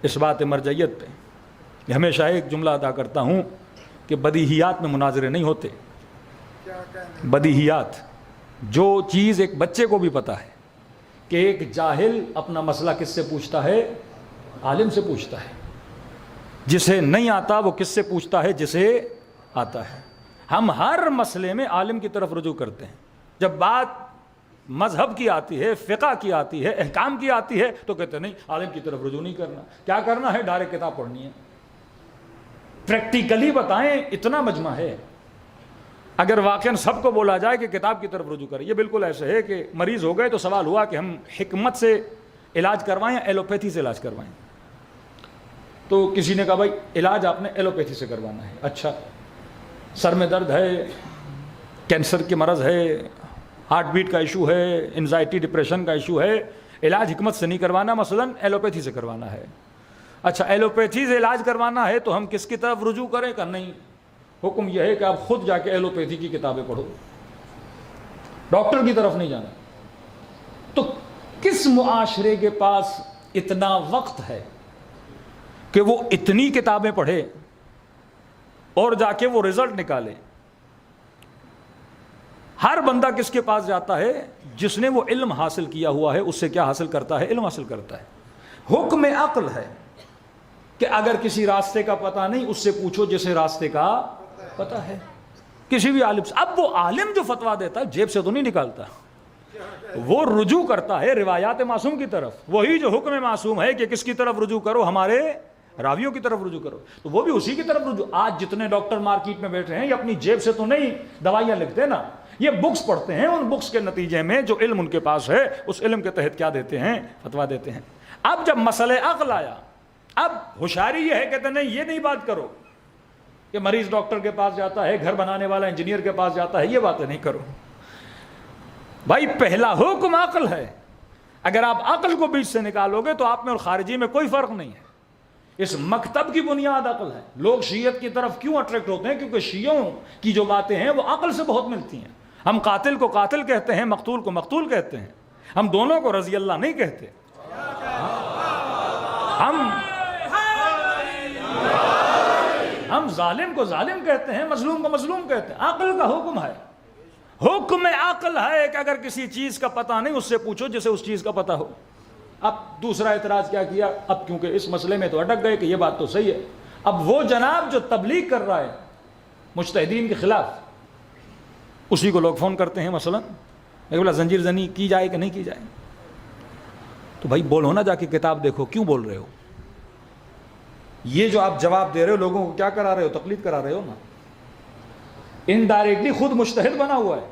اس بات مرجعیت پہ۔ ہمیشہ ایک جملہ ادا کرتا ہوں کہ بدیہیات میں مناظرے نہیں ہوتے۔ بدیہیات، جو چیز ایک بچے کو بھی پتہ ہے کہ ایک جاہل اپنا مسئلہ کس سے پوچھتا ہے؟ عالم سے پوچھتا ہے۔ جسے نہیں آتا وہ کس سے پوچھتا ہے؟ جسے آتا ہے۔ ہم ہر مسئلے میں عالم کی طرف رجوع کرتے ہیں۔ جب بات مذہب کی آتی ہے، فقہ کی آتی ہے، احکام کی آتی ہے، تو کہتے ہیں نہیں، عالم کی طرف رجوع نہیں کرنا۔ کیا کرنا ہے؟ ڈائریکٹ کتاب پڑھنی ہے، پریکٹیکلی بتائیں۔ اتنا مجمع ہے، اگر واقعاً سب کو بولا جائے کہ کتاب کی طرف رجوع کریں، یہ بالکل ایسے ہے کہ مریض ہو گئے تو سوال ہوا کہ ہم حکمت سے علاج کروائیں یا ایلوپیتھی سے علاج کروائیں؟ تو کسی نے کہا بھائی علاج آپ نے ایلوپیتھی سے کروانا ہے۔ اچھا، سر میں درد ہے، کینسر کے مرض ہے، ہارٹ بیٹ کا ایشو ہے، انزائٹی ڈپریشن کا ایشو ہے، علاج حکمت سے نہیں کروانا، مثلاً ایلوپیتھی سے کروانا ہے۔ اچھا، ایلوپیتھی سے علاج کروانا ہے تو ہم کس کی طرف رجوع کریں؟ کہ نہیں، حکم یہ ہے کہ آپ خود جا کے ایلوپیتھی کی کتابیں پڑھو، ڈاکٹر کی طرف نہیں جانا۔ تو کس معاشرے کے پاس اتنا وقت ہے کہ وہ اتنی کتابیں پڑھے اور جا کے وہ رزلٹ نکالے؟ ہر بندہ کس کے پاس جاتا ہے؟ جس نے وہ علم حاصل کیا ہوا ہے، اس سے کیا حاصل کرتا ہے؟ علم حاصل کرتا ہے۔ حکم عقل ہے کہ اگر کسی راستے کا پتہ نہیں، اس سے پوچھو جسے راستے کا پتہ ہے، کسی بھی عالم سے۔ اب وہ عالم جو فتویٰ دیتا ہے جیب سے تو نہیں نکالتا، وہ رجوع کرتا ہے روایات معصوم کی طرف۔ وہی جو حکم معصوم ہے کہ کس کی طرف رجوع کرو؟ ہمارے راویوں کی طرف رجوع کرو، تو وہ بھی اسی کی طرف رجوع۔ آج جتنے ڈاکٹر مارکیٹ میں بیٹھے ہیں یہ اپنی جیب سے تو نہیں دوائیاں لکھتے نا، یہ بکس پڑھتے ہیں، ان بکس کے نتیجے میں جو علم ان کے پاس ہے اس علم کے تحت کیا دیتے ہیں؟ فتویٰ دیتے ہیں۔ اب جب مسئلہ عقل آیا، اب ہوشیاری یہ ہے، کہتے نہیں یہ نہیں بات کرو کہ مریض ڈاکٹر کے پاس جاتا ہے، گھر بنانے والا انجینئر کے پاس جاتا ہے، یہ باتیں نہیں کرو۔ بھائی پہلا حکم عقل ہے، اگر آپ عقل کو بیچ سے نکالو گے تو آپ میں اور خارجی میں کوئی فرق نہیں ہے۔ اس مکتب کی بنیاد عقل ہے۔ لوگ شیعت کی طرف کیوں اٹریکٹ ہوتے ہیں؟ کیونکہ شیعوں کی جو باتیں ہیں وہ عقل سے بہت ملتی ہیں۔ ہم قاتل کو قاتل کہتے ہیں، مقتول کو مقتول کہتے ہیں، ہم دونوں کو رضی اللہ نہیں کہتے، ہم ظالم کو ظالم کہتے ہیں، مظلوم کو مظلوم کہتے ہیں۔ عقل کا حکم ہے، حکم عقل ہے کہ اگر کسی چیز کا پتہ نہیں، اس سے پوچھو جسے اس چیز کا پتہ ہو۔ اب دوسرا اعتراض کیا کیا؟ اب کیونکہ اس مسئلے میں تو اٹک گئے کہ یہ بات تو صحیح ہے، اب وہ جناب جو تبلیغ کر رہا ہے مجتہدین کے خلاف، اسی کو لوگ فون کرتے ہیں، مثلا بولا زنجیر زنی کی جائے کہ نہیں کی جائے؟ تو بھائی بولو نا، جا کے کتاب دیکھو، کیوں بول رہے ہو؟ یہ جو آپ جواب دے رہے ہو لوگوں کو کیا کرا رہے ہو؟ تقلید کرا رہے ہو نا، انڈائریکٹلی خود مجتہد بنا ہوا ہے،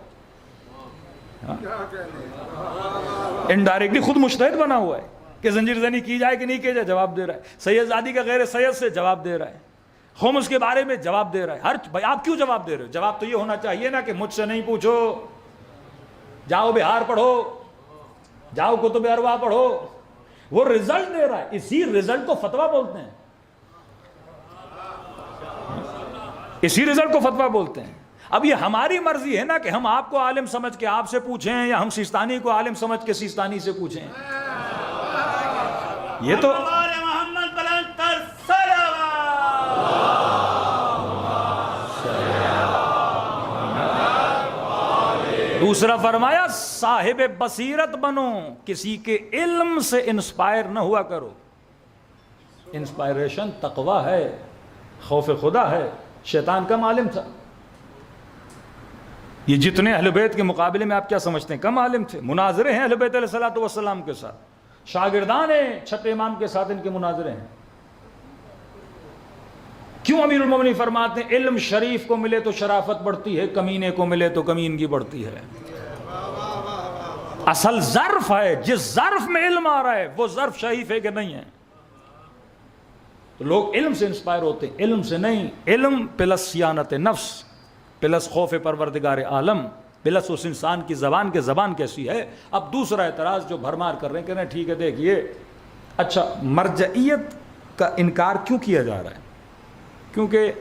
انڈائریکٹلی خود مجتہد بنا ہوا ہے کہ زنجیر زنی کی جائے کہ نہیں کی جائے، جواب دے رہا ہے۔ سید زادی کا غیر سید سے جواب دے رہا ہے، خمس کے بارے میں جواب دے رہا ہے۔ بھائی آپ کیوں جواب دے رہے ہو؟ جواب تو یہ ہونا چاہیے نا کہ مجھ سے نہیں پوچھو، جاؤ بہار پڑھو، جاؤ کتب اروا پڑھو۔ وہ رزلٹ دے رہا ہے، اسی رزلٹ کو فتویٰ بولتے ہیں، اسی رزلٹ کو فتویٰ بولتے ہیں۔ اب یہ ہماری مرضی ہے نا کہ ہم آپ کو عالم سمجھ کے آپ سے پوچھیں یا ہم سیستانی کو عالم سمجھ کے سیستانی سے پوچھیں۔ یہ تو دوسرا فرمایا صاحب بصیرت بنو، کسی کے علم سے انسپائر نہ ہوا کرو۔ انسپائریشن تقوی ہے، خوف خدا ہے۔ شیطان کم عالم تھا، یہ جتنے اہل بیت کے مقابلے میں آپ کیا سمجھتے ہیں؟ کم عالم تھے۔ مناظرے ہیں اہل بیت علیہ الصلوۃ والسلام کے ساتھ، شاگردان ہیں چھٹے امام کے ساتھ، ان کے مناظرے ہیں۔ کیوں امیر المومنین فرماتے ہیں علم شریف کو ملے تو شرافت بڑھتی ہے، کمینے کو ملے تو کمینگی بڑھتی ہے۔ اصل ظرف ہے، جس ظرف میں علم آ رہا ہے وہ ظرف شریف ہے کہ نہیں ہے۔ تو لوگ علم سے انسپائر ہوتے ہیں، علم سے نہیں۔ علم پلس سیانت نفس، پلس خوف پروردگار عالم، پلس اس انسان کی زبان کے زبان کیسی ہے۔ اب دوسرا اعتراض جو بھرمار کر رہے ہیں، کہہ رہے ہیں ٹھیک ہے دیکھیے، اچھا مرجعیت کا انکار کیوں کیا جا رہا ہے؟ کیونکہ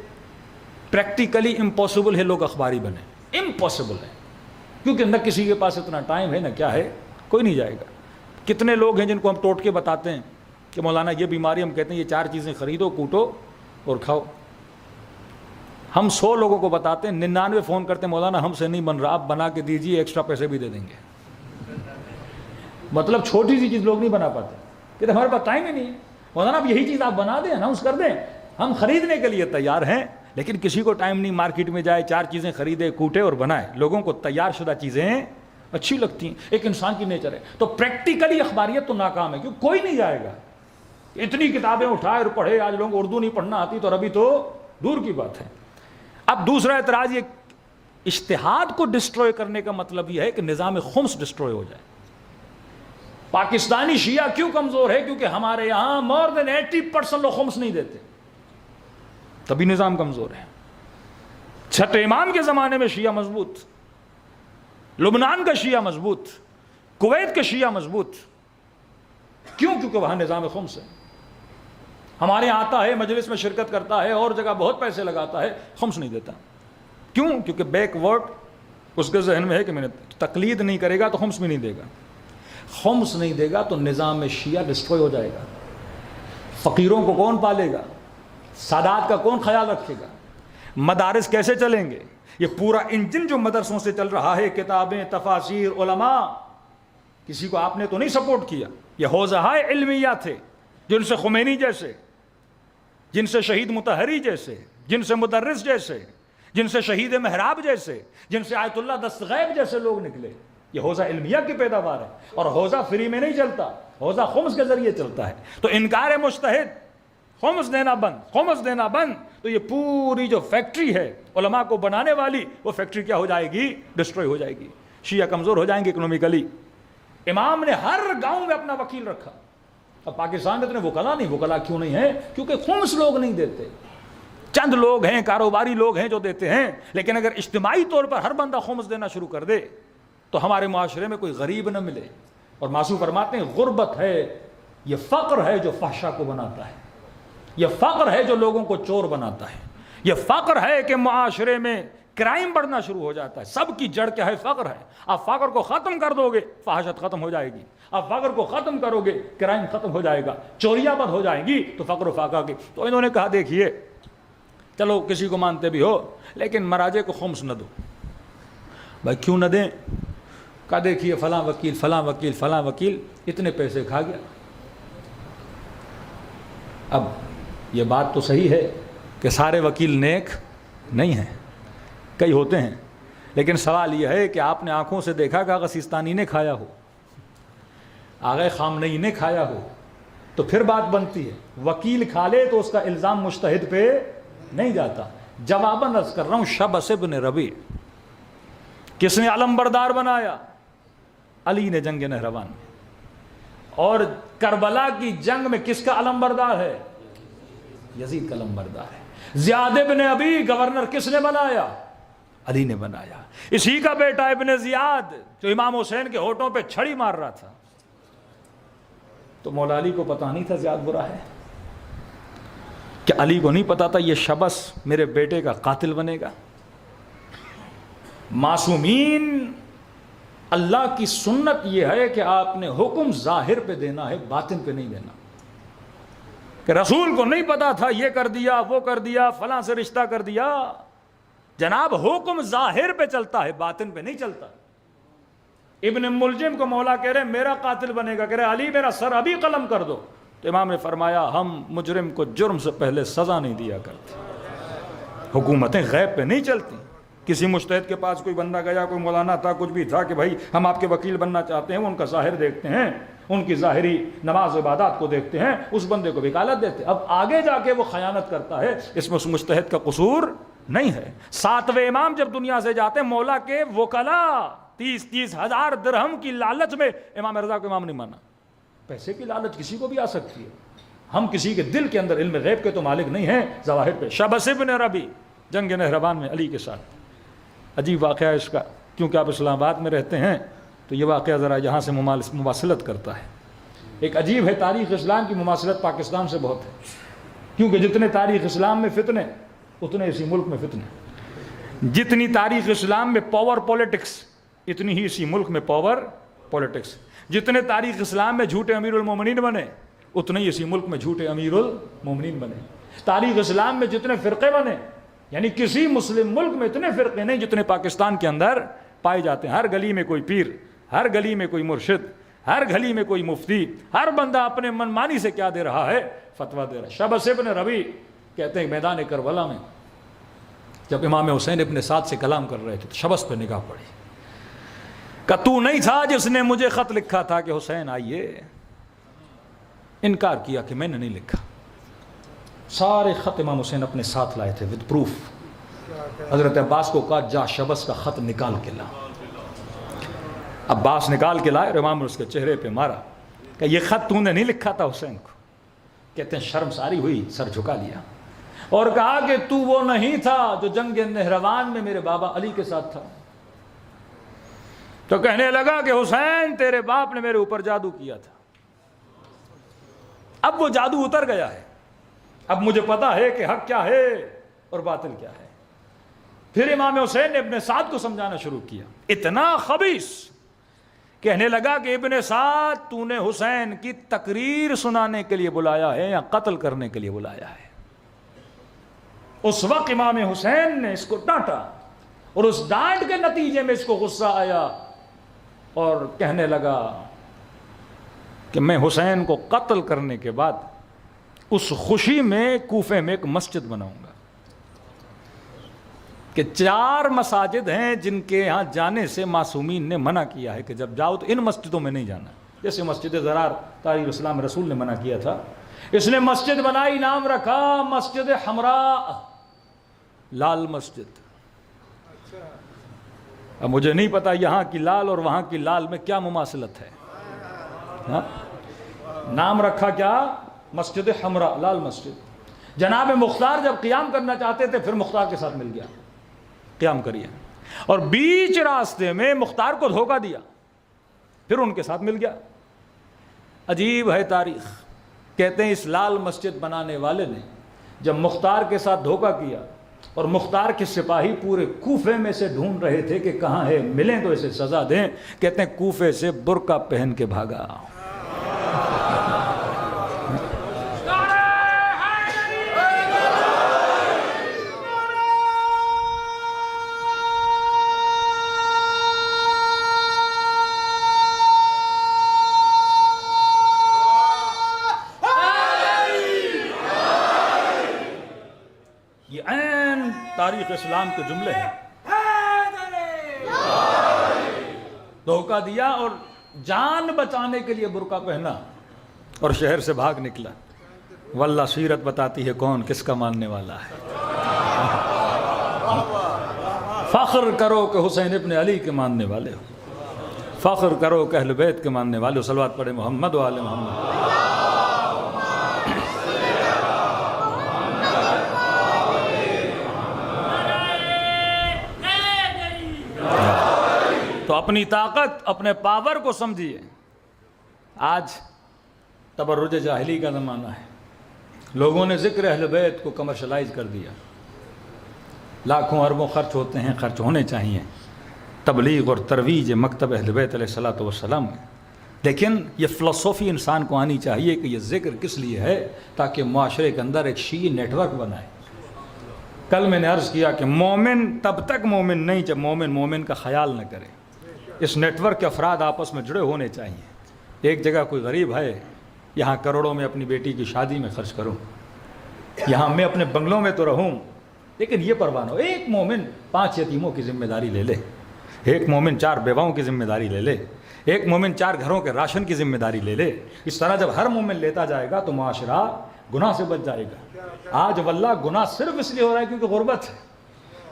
پریکٹیکلی امپاسبل ہے لوگ اخباری بنے، امپاسبل ہے، کیونکہ نہ کسی کے پاس اتنا ٹائم ہے نہ کیا ہے، کوئی نہیں جائے گا۔ کتنے لوگ ہیں جن کو ہم ٹوٹ کے بتاتے ہیں کہ مولانا یہ بیماری، ہم کہتے ہیں یہ 4 چیزیں خریدو، کوٹو اور کھاؤ۔ ہم 100 لوگوں کو بتاتے ہیں، 99 فون کرتے ہیں مولانا ہم سے نہیں بن رہا، آپ بنا کے دیجیے، ایکسٹرا پیسے بھی دے دیں گے۔ مطلب چھوٹی سی چیز لوگ نہیں بنا پاتے، کہ ہمارے پاس ٹائم ہی نہیں ہے۔ مولانا آپ یہی چیز آپ بنا دیں، اناؤنس کر دیں، ہم خریدنے کے لیے تیار ہیں، لیکن کسی کو ٹائم نہیں، مارکیٹ میں جائے 4 چیزیں خریدے، کوٹے اور بنائے۔ لوگوں کو تیار شدہ چیزیں اچھی لگتی ہیں، ایک انسان کی نیچر ہے۔ تو پریکٹیکلی اخباریت تو ناکام ہے، کیونکہ کوئی نہیں جائے گا۔ اتنی کتابیں اٹھائے اور پڑھے، آج لوگوں کو اردو نہیں پڑھنا آتی تو ابھی تو دور کی بات ہے۔ اب دوسرا اعتراض یہ، اجتہاد کو ڈسٹروائے کرنے کا مطلب یہ ہے کہ نظام خمس ڈسٹروائے ہو جائے۔ پاکستانی شیعہ کیوں کمزور ہے؟ کیونکہ ہمارے یہاں مور دین 80% لوگ خمس نہیں دیتے، تبھی نظام کمزور ہے۔ چھٹے امام کے زمانے میں شیعہ مضبوط، لبنان کا شیعہ مضبوط، کویت کا شیعہ مضبوط، کیوں؟ کیونکہ وہاں نظام خمس ہے۔ ہمارے یہاں آتا ہے، مجلس میں شرکت کرتا ہے، اور جگہ بہت پیسے لگاتا ہے، خمس نہیں دیتا۔ کیوں؟ کیونکہ بیک ورڈ اس کے ذہن میں ہے کہ میں نے تقلید نہیں کرے گا تو خمس بھی نہیں دے گا، خمس نہیں دے گا تو نظام شیعہ ڈسٹروائے ہو جائے گا۔ فقیروں کو کون پالے گا؟ سادات کا کون خیال رکھے گا؟ مدارس کیسے چلیں گے؟ یہ پورا انجن جو مدرسوں سے چل رہا ہے، کتابیں، تفاسیر، علماء، کسی کو آپ نے تو نہیں سپورٹ کیا. یہ حوزہائے علمیہ تھے جن سے خمینی جیسے، جن سے شہید مطہری جیسے، جن سے مدرس جیسے، جن سے شہید محراب جیسے، جن سے آیت اللہ دستغیب جیسے لوگ نکلے. یہ حوزہ علمیہ کی پیداوار ہے، اور حوزہ فری میں نہیں چلتا، حوزہ خمس کے ذریعے چلتا ہے. تو انکار مجتہد، خمس دینا بند، خمس دینا بند، تو یہ پوری جو فیکٹری ہے علماء کو بنانے والی، وہ فیکٹری کیا ہو جائے گی؟ ڈسٹروائے ہو جائے گی. شیعہ کمزور ہو جائیں گے اکنومیکلی. امام نے ہر گاؤں میں اپنا وکیل رکھا. اب پاکستان میں اتنے وکلا نہیں. وکلا کیوں نہیں ہیں؟ کیونکہ خمس لوگ نہیں دیتے. چند لوگ ہیں، کاروباری لوگ ہیں جو دیتے ہیں. لیکن اگر اجتماعی طور پر ہر بندہ خمس دینا شروع کر دے تو ہمارے معاشرے میں کوئی غریب نہ ملے. اور معصوم فرماتے ہیں غربت ہے، یہ فقر ہے جو فحشا کو بناتا ہے، یہ فقر ہے جو لوگوں کو چور بناتا ہے، یہ فقر ہے کہ معاشرے میں کرائم بڑھنا شروع ہو جاتا ہے. سب کی جڑ کیا ہے؟ فقر ہے. آپ فقر کو ختم کر دو گے، فحاشت ختم ہو جائے گی. آپ فقر کو ختم کرو گے، کرائم ختم ہو جائے گا، چوریاں بند ہو جائیں گی. تو فقر و فاقہ کی. تو انہوں نے کہا دیکھیے چلو کسی کو مانتے بھی ہو لیکن مراجع کو خمس نہ دو. بھائی کیوں نہ دیں؟ کہا دیکھیے فلاں وکیل فلاں وکیل فلاں وکیل اتنے پیسے کھا گیا. اب یہ بات تو صحیح ہے کہ سارے وکیل نیک نہیں ہیں، کئی ہوتے ہیں. لیکن سوال یہ ہے کہ آپ نے آنکھوں سے دیکھا کہ آغا سیستانی نے کھایا ہو، آغا خامنئی نے کھایا ہو، تو پھر بات بنتی ہے. وکیل کھا لے تو اس کا الزام مجتہد پہ نہیں جاتا. جواباً عرض کر رہا ہوں، شبس ابن ربیع کس نے علم بردار بنایا؟ علی نے جنگ نہروان میں. اور کربلا کی جنگ میں کس کا علم بردار ہے؟ یزید کا علم بردار ہے. زیاد ابن ابی گورنر کس نے بنایا؟ علی نے بنایا. اسی کا بیٹا ابن زیاد جو امام حسین کے ہونٹوں پہ چھڑی مار رہا تھا. تو مولا علی کو پتہ نہیں تھا زیاد برا ہے؟ کہ علی کو نہیں پتا تھا یہ شبس میرے بیٹے کا قاتل بنے گا؟ معصومین، اللہ کی سنت یہ ہے کہ آپ نے حکم ظاہر پہ دینا ہے، باطن پہ نہیں دینا. کہ رسول کو نہیں پتا تھا یہ کر دیا وہ کر دیا فلاں سے رشتہ کر دیا. جناب حکم ظاہر پہ چلتا ہے، باطن پہ نہیں چلتا. ابن ملجم کو مولا کہہ رہے میرا قاتل بنے گا، کہہ رہے علی میرا سر ابھی قلم کر دو. تو امام نے فرمایا ہم مجرم کو جرم سے پہلے سزا نہیں دیا کرتے. حکومتیں غیب پہ نہیں چلتی. کسی مجتہد کے پاس کوئی بندہ گیا، کوئی مولانا تھا، کچھ بھی تھا کہ بھائی ہم آپ کے وکیل بننا چاہتے ہیں، وہ ان کا ظاہر دیکھتے ہیں، ان کی ظاہری نماز عبادات کو دیکھتے ہیں، اس بندے کو وکالت دیتے. اب آگے جا کے وہ خیانت کرتا ہے، اس میں اس مجتہد کا قصور نہیں ہے. 7ویں امام جب دنیا سے جاتے ہیں، مولا کے وکلا 30 ہزار درہم کی لالچ میں امام رضا کو امام نہیں مانا. پیسے کی لالچ کسی کو بھی آ سکتی ہے. ہم کسی کے دل کے اندر علم غیب کے تو مالک نہیں ہیں. ظواہر پہ شبس ابن ربیع جنگ نہروان میں علی کے ساتھ. عجیب واقعہ ہے اس کا، کیونکہ آپ اسلام آباد میں رہتے ہیں تو یہ واقعہ ذرا یہاں سے مماثلت کرتا ہے. ایک عجیب ہے، تاریخ اسلام کی مماثلت پاکستان سے بہت ہے. کیونکہ جتنے تاریخ اسلام میں فتنے اتنے اسی ملک میں فتنے. جتنی تاریخ اسلام میں پاور پولیٹکس اتنی ہی اسی ملک میں پاور پولیٹکس. جتنے تاریخ اسلام میں جھوٹے امیر المومنین بنے اتنے ہی اسی ملک میں جھوٹے امیر المومنین بنے. تاریخ اسلام میں جتنے فرقے بنے، یعنی کسی مسلم ملک میں اتنے فرقے نہیں جتنے پاکستان کے اندر پائے جاتے ہیں. ہر گلی میں کوئی پیر، ہر گلی میں کوئی مرشد، ہر گلی میں کوئی مفتی، ہر بندہ اپنے من مانی سے کیا دے رہا ہے؟ فتویٰ دے رہا ہے. شبس ابن ربیع کہتے ہیں میدان کربلا میں جب امام حسین ابن سعد سے کلام کر رہے تھے تو شبس پہ نگاہ پڑی کہ تو نہیں تھا جس نے مجھے خط لکھا تھا کہ حسین آئیے؟ انکار کیا کہ میں نے نہیں لکھا. سارے خط امام حسین اپنے ساتھ لائے تھے ود پروف. حضرت عباس کو کہا جا شبس کا خط نکال کے لا. عباس نکال کے لائے اور امام نے اس کے چہرے پہ مارا کہ یہ خط تو نے نہیں لکھا تھا حسین کو. کہتے ہیں شرم ساری ہوئی، سر جھکا لیا اور کہا کہ تو وہ نہیں تھا جو جنگ نہروان میں میرے بابا علی کے ساتھ تھا. تو کہنے لگا کہ حسین تیرے باپ نے میرے اوپر جادو کیا تھا، اب وہ جادو اتر گیا ہے، اب مجھے پتا ہے کہ حق کیا ہے اور باطل کیا ہے. پھر امام حسین نے ابن سعد کو سمجھانا شروع کیا. اتنا خبیث کہنے لگا کہ ابن سعد تو نے حسین کی تقریر سنانے کے لیے بلایا ہے یا قتل کرنے کے لیے بلایا ہے؟ اس وقت امام حسین نے اس کو ڈانٹا اور اس ڈانٹ کے نتیجے میں اس کو غصہ آیا اور کہنے لگا کہ میں حسین کو قتل کرنے کے بعد اس خوشی میں کوفے میں ایک مسجد بناؤں گا کہ 4 مساجد ہیں جن کے یہاں جانے سے معصومین نے منع کیا ہے کہ جب جاؤ تو ان مسجدوں میں نہیں جانا. جیسے مسجد زرار تاریخ اسلام رسول نے منع کیا تھا, اس نے مسجد بنائی, نام رکھا مسجد حمراء, لال مسجد. اب مجھے نہیں پتا یہاں کی لال اور وہاں کی لال میں کیا مماثلت ہے. نام رکھا کیا؟ مسجد حمراء, لال مسجد. جناب مختار جب قیام کرنا چاہتے تھے پھر مختار کے ساتھ مل گیا, قیام کریے, اور بیچ راستے میں مختار کو دھوکہ دیا, پھر ان کے ساتھ مل گیا. عجیب ہے تاریخ. کہتے ہیں اس لال مسجد بنانے والے نے جب مختار کے ساتھ دھوکہ کیا اور مختار کے سپاہی پورے کوفے میں سے ڈھونڈ رہے تھے کہ کہاں ہے, ملیں تو اسے سزا دیں, کہتے ہیں کوفے سے برقع پہن کے بھاگا. تاریخ اسلام کے جملے ہیں. دھوکہ دیا اور جان بچانے کے لیے برقع پہنا اور شہر سے بھاگ نکلا. واللہ سیرت بتاتی ہے کون کس کا ماننے والا ہے. فخر کرو کہ حسین ابن علی کے ماننے والے ہو, فخر کرو کہ اہل بیت کے ماننے والے ہو. صلوات پڑھے محمد و آل محمد. تو اپنی طاقت, اپنے پاور کو سمجھیے. آج تبرج جاہلی کا زمانہ ہے, لوگوں نے ذکر اہل بیت کو کمرشلائز کر دیا. لاکھوں اربوں خرچ ہوتے ہیں, خرچ ہونے چاہیے تبلیغ اور ترویج مکتب اہل بیت علیہ الصلوۃ والسلام میں, لیکن یہ فلسفی انسان کو آنی چاہیے کہ یہ ذکر کس لیے ہے, تاکہ معاشرے کے اندر ایک شیعی نیٹ ورک بنائے. کل میں نے عرض کیا کہ مومن تب تک مومن نہیں جب مومن کا خیال نہ کرے. اس نیٹ ورک کے افراد آپس میں جڑے ہونے چاہیے. ایک جگہ کوئی غریب ہے, یہاں کروڑوں میں اپنی بیٹی کی شادی میں خرچ کروں, یہاں میں اپنے بنگلوں میں تو رہوں, لیکن یہ پرواہ نہ ہو ایک مومن 5 یتیموں کی ذمہ داری لے لے, ایک مومن 4 بیواؤں کی ذمہ داری لے لے, ایک مومن 4 گھروں کے راشن کی ذمہ داری لے لے. اس طرح جب ہر مومن لیتا جائے گا تو معاشرہ گناہ سے بچ جائے گا. آج واللہ گناہ صرف اس لیے ہو رہا ہے کیونکہ غربت ہے.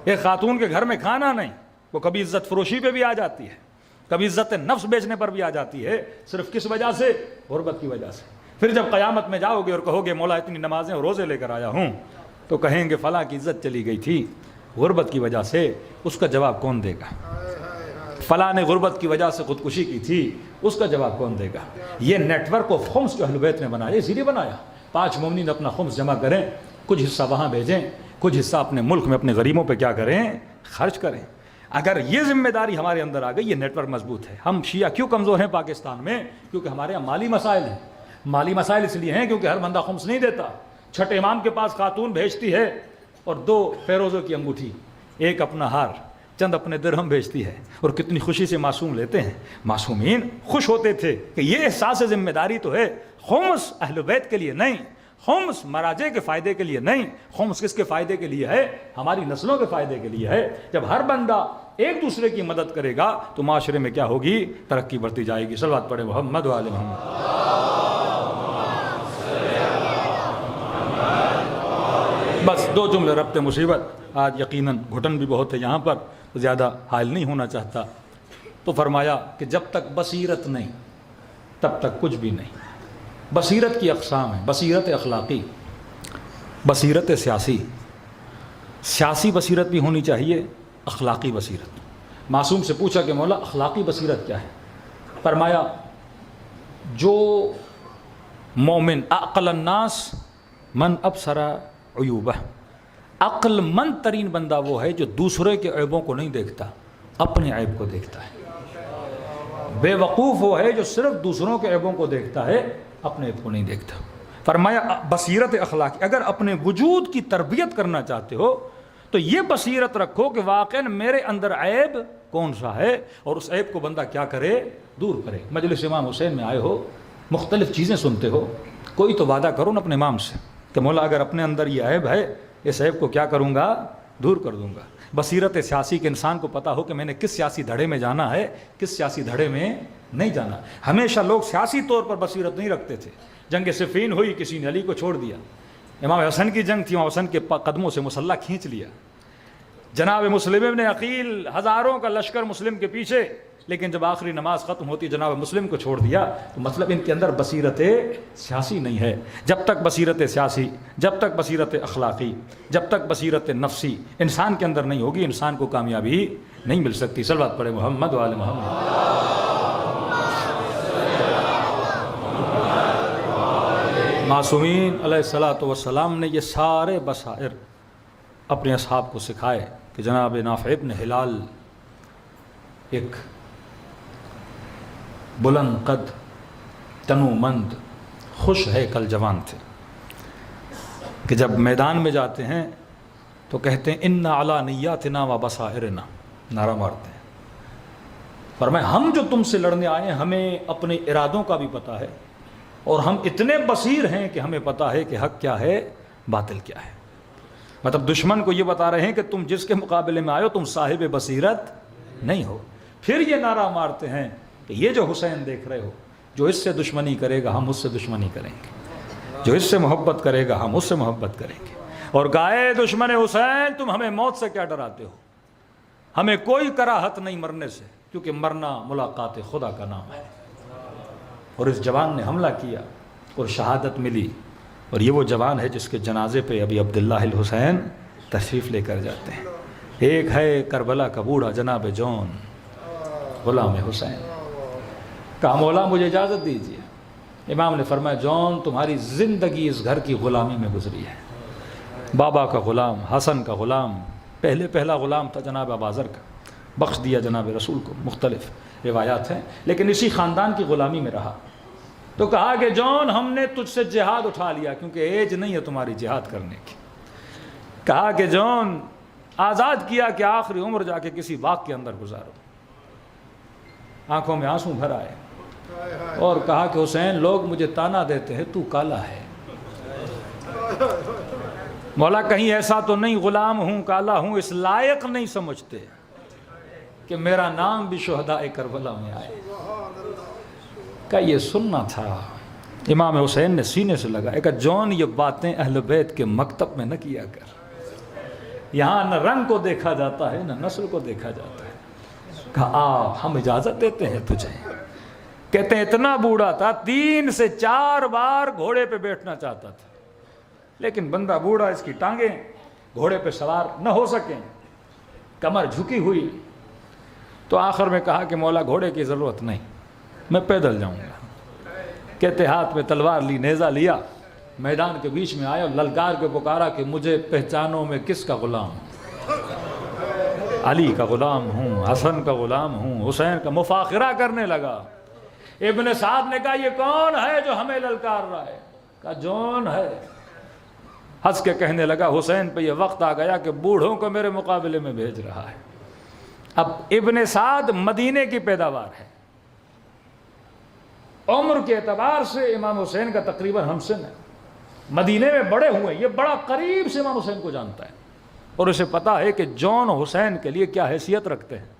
ایک خاتون کے گھر میں کھانا نہیں, وہ کبھی عزت فروشی پہ بھی آ جاتی ہے, کبھی عزت نفس بیچنے پر بھی آ جاتی ہے. صرف کس وجہ سے؟ غربت کی وجہ سے. پھر جب قیامت میں جاؤ گے اور کہو گے مولا اتنی نمازیں اور روزے لے کر آیا ہوں, تو کہیں گے فلاں کی عزت چلی گئی تھی غربت کی وجہ سے. اس کا جواب کون دے گا؟ فلاں نے غربت کی وجہ سے خودکشی کی تھی, اس کا جواب کون دے گا؟ یہ نیٹ ورک آف خمس جو اہل بیت نے بنایا, اسی لیے بنایا. 5 مومنین اپنا خمس جمع کریں, کچھ حصہ وہاں بھیجیں, کچھ حصہ اپنے ملک میں اپنے غریبوں پہ کیا کریں, خرچ کریں. اگر یہ ذمہ داری ہمارے اندر آ گئی, یہ نیٹ ورک مضبوط ہے. ہم شیعہ کیوں کمزور ہیں پاکستان میں؟ کیونکہ ہمارے یہاں مالی مسائل ہیں. مالی مسائل اس لیے ہیں کیونکہ ہر بندہ خمس نہیں دیتا. چھٹے امام کے پاس خاتون بھیجتی ہے اور 2 فیروزوں کی انگوٹھی, ایک اپنا ہار, چند اپنے درہم بھیجتی ہے, اور کتنی خوشی سے معصوم لیتے ہیں. معصومین خوش ہوتے تھے کہ یہ احساس ذمہ داری تو ہے. خمس اہل بیت کے لیے نہیں, خمس مراجع کے فائدے کے لیے نہیں, خمس کس کے فائدے کے لیے ہے؟ ہماری نسلوں کے فائدے کے لیے ہے. جب ہر بندہ ایک دوسرے کی مدد کرے گا تو معاشرے میں کیا ہوگی؟ ترقی بڑھتی جائے گی. صلوات پڑھے محمد و آل محمد. بس 2 جملے ربط مصیبت. آج یقیناً گھٹن بھی بہت ہے یہاں پر, زیادہ حائل نہیں ہونا چاہتا. تو فرمایا کہ جب تک بصیرت نہیں تب تک کچھ بھی نہیں. بصیرت کی اقسام ہیں, بصیرت اخلاقی, بصیرت سیاسی. سیاسی بصیرت بھی ہونی چاہیے, اخلاقی بصیرت. معصوم سے پوچھا کہ مولا اخلاقی بصیرت کیا ہے؟ فرمایا جو مومن اعقل الناس من ابصر عیوبہ, عقل مند ترین بندہ وہ ہے جو دوسرے کے عیبوں کو نہیں دیکھتا, اپنے عیب کو دیکھتا ہے. بے وقوف وہ ہے جو صرف دوسروں کے عیبوں کو دیکھتا ہے, اپنے عیب کو نہیں دیکھتا. فرمایا بصیرت اخلاقی. اگر اپنے وجود کی تربیت کرنا چاہتے ہو تو یہ بصیرت رکھو کہ واقعا میرے اندر عیب کون سا ہے اور اس عیب کو بندہ کیا کرے، دور کرے۔ مجلس امام حسین میں آئے ہو، مختلف چیزیں سنتے ہو، کوئی تو وعدہ کرو نا اپنے امام سے کہ مولا اگر اپنے اندر یہ عیب ہے، اس عیب کو کیا کروں گا، دور کر دوں گا۔ بصیرت سیاسی کے انسان کو پتہ ہو کہ میں نے کس سیاسی دھڑے میں جانا ہے، کس سیاسی دھڑے میں نہیں جانا۔ ہمیشہ لوگ سیاسی طور پر بصیرت نہیں رکھتے تھے۔ جنگ صفین ہوئی، کسی نے علی کو چھوڑ دیا۔ امام حسن کی جنگ تھی، امام حسن کے قدموں سے مسلح کھینچ لیا۔ جناب مسلم ابن عقیل، ہزاروں کا لشکر مسلم کے پیچھے، لیکن جب آخری نماز ختم ہوتی جناب مسلم کو چھوڑ دیا۔ تو مطلب ان کے اندر بصیرت سیاسی نہیں ہے۔ جب تک بصیرت سیاسی، جب تک بصیرت اخلاقی، جب تک بصیرت نفسی انسان کے اندر نہیں ہوگی، انسان کو کامیابی نہیں مل سکتی۔ صلوات پڑھے محمد وآل محمد۔ معصومین علیہ الصلوۃ والسلام نے یہ سارے بصائر اپنے اصحاب کو سکھائے کہ جناب نافع ابن ہلال ایک بلند قد، تنو مند، خوش ہیکل جوان تھے کہ جب میدان میں جاتے ہیں تو کہتے ہیں ان علی نیاتنا و بصائرنا، نعرہ مارتے ہیں، فرمایا ہم جو تم سے لڑنے آئے ہیں ہمیں اپنے ارادوں کا بھی پتہ ہے اور ہم اتنے بصیر ہیں کہ ہمیں پتہ ہے کہ حق کیا ہے، باطل کیا ہے۔ مطلب دشمن کو یہ بتا رہے ہیں کہ تم جس کے مقابلے میں آئے ہو تم صاحب بصیرت نہیں ہو۔ پھر یہ نعرہ مارتے ہیں کہ یہ جو حسین دیکھ رہے ہو، جو اس سے دشمنی کرے گا ہم اس سے دشمنی کریں گے، جو اس سے محبت کرے گا ہم اس سے محبت کریں گے۔ اور گائے دشمن حسین تم ہمیں موت سے کیا ڈراتے ہو، ہمیں کوئی کراہت نہیں مرنے سے، کیونکہ مرنا ملاقات خدا کا نام ہے۔ اور اس جوان نے حملہ کیا اور شہادت ملی، اور یہ وہ جوان ہے جس کے جنازے پہ ابھی عبداللہ الحسین تشریف لے کر جاتے ہیں۔ ایک ہے کربلا کا بوڑھا جناب جون غلام حسین، کہا مولا مجھے اجازت دیجیے۔ امام نے فرمایا جون تمہاری زندگی اس گھر کی غلامی میں گزری ہے۔ بابا کا غلام، حسن کا غلام، پہلا غلام تھا جناب ابازر کا، بخش دیا جناب رسول کو، مختلف روایات ہیں، لیکن اسی خاندان کی غلامی میں رہا۔ تو کہا کہ جون ہم نے تجھ سے جہاد اٹھا لیا کیونکہ ایج نہیں ہے تمہاری جہاد کرنے کی۔ کہا کہ جون آزاد کیا کہ آخری عمر جا کے کسی باغ کے اندر گزارو۔ آنکھوں میں آنسو بھر آئے اور کہا کہ حسین لوگ مجھے تانا دیتے ہیں تو کالا ہے۔ مولا کہیں ایسا تو نہیں غلام ہوں کالا ہوں، اس لائق نہیں سمجھتے کہ میرا نام بھی شہداء کربلا میں آئے۔ کہ یہ سننا تھا۔ امام حسین نے سینے سے لگا کہ جون یہ باتیں اہل بیت کے مکتب میں نہ کیا کر، یہاں نہ رنگ کو دیکھا جاتا ہے نہ نسل کو دیکھا جاتا ہے۔ کہا آ ہم اجازت دیتے ہیں تجھے۔ کہتے ہیں اتنا بوڑھا تھا 3 سے 4 بار گھوڑے پہ بیٹھنا چاہتا تھا، لیکن بندہ بوڑھا، اس کی ٹانگیں گھوڑے پہ سوار نہ ہو سکیں، کمر جھکی ہوئی، تو آخر میں کہا کہ مولا گھوڑے کی ضرورت نہیں، میں پیدل جاؤں گا۔ کہتے ہاتھ میں تلوار لی، نیزہ لیا، میدان کے بیچ میں آیا اور للکار کے پکارا کہ مجھے پہچانو میں کس کا غلام ہوں، علی کا غلام ہوں، حسن کا غلام ہوں، حسین کا۔ مفاخرہ کرنے لگا۔ ابن سعد نے کہا یہ کون ہے جو ہمیں للکار رہا ہے؟ کہا جون ہے۔ ہنس کے کہنے لگا حسین پہ یہ وقت آ گیا کہ بوڑھوں کو میرے مقابلے میں بھیج رہا ہے۔ اب ابن سعد مدینے کی پیداوار ہے، عمر کے اعتبار سے امام حسین کا تقریباً ہمسن ہے، مدینے میں بڑے ہوئے، یہ بڑا قریب سے امام حسین کو جانتا ہے اور اسے پتا ہے کہ جون حسین کے لیے کیا حیثیت رکھتے ہیں۔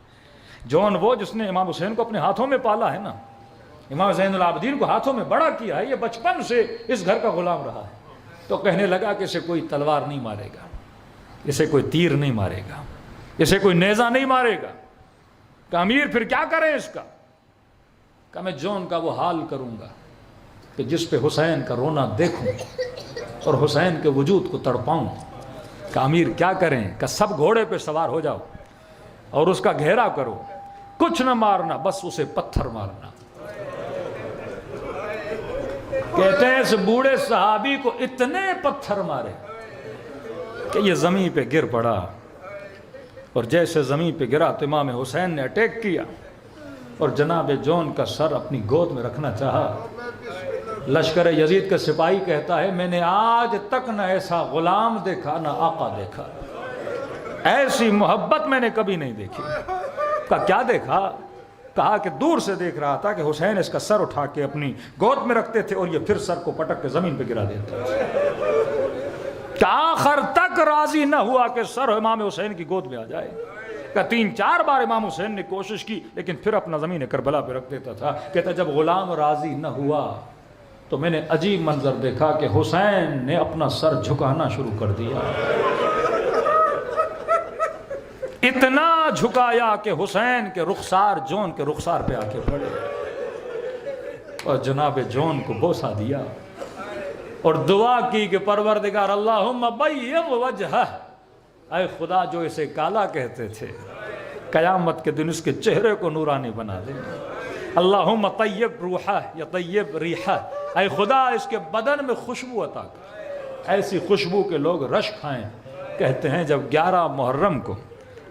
جون وہ جس نے امام حسین کو اپنے ہاتھوں میں پالا ہے نا، امام زین العابدین کو ہاتھوں میں بڑا کیا ہے، یہ بچپن سے اس گھر کا غلام رہا ہے۔ تو کہنے لگا کہ اسے کوئی تلوار نہیں مارے گا، اسے کوئی تیر نہیں مارے گا، اسے کوئی نیزہ نہیں مارے گا۔ کہ امیر پھر کیا کریں اس کا؟ کہ میں جون کا وہ حال کروں گا کہ جس پہ حسین کا رونا دیکھوں اور حسین کے وجود کو تڑپاؤں۔ کہ امیر کیا کریں؟ کہ سب گھوڑے پہ سوار ہو جاؤ اور اس کا گھیرا کرو، کچھ نہ مارنا، بس اسے پتھر مارنا۔ کہتے ہیں اس بوڑھے صحابی کو اتنے پتھر مارے کہ یہ زمین پہ گر پڑا، اور جیسے زمین پہ گرا تو امام حسین نے اٹیک کیا اور جناب جون کا سر اپنی گود میں رکھنا چاہا۔ لشکر یزید کا سپاہی کہتا ہے میں نے آج تک نہ ایسا غلام دیکھا نہ آقا دیکھا۔ ایسی محبت میں نے کبھی نہیں دیکھی. کہا کیا دیکھا؟ کہا کہ دور سے دیکھ رہا تھا کہ حسین اس کا سر اٹھا کے اپنی گود میں رکھتے تھے اور یہ پھر سر کو پٹک کے زمین پہ گرا دیتا. کہ آخر تک راضی نہ ہوا کہ سر امام حسین کی گود میں آ جائے. کہ 3-4 بار امام حسین نے کوشش کی لیکن پھر اپنا زمین کربلا پہ رکھ دیتا تھا. کہتا جب غلام راضی نہ ہوا تو میں نے عجیب منظر دیکھا کہ حسین نے اپنا سر جھکانا شروع کر دیا. اتنا جھکایا کہ حسین کے رخسار جون کے رخسار پہ آ کے پڑے اور جناب جون کو بوسہ دیا اور دعا کی کہ پروردگار اللہم بیض وجہہ، اے خدا جو اسے کالا کہتے تھے قیامت کے دن اس کے چہرے کو نورانی بنا دے. اللہم طیب روحہ یا طیب ریحہ، اے خدا اس کے بدن میں خوشبو عطا کر، ایسی خوشبو کے لوگ رش کھائیں. کہتے ہیں جب 11 محرم کو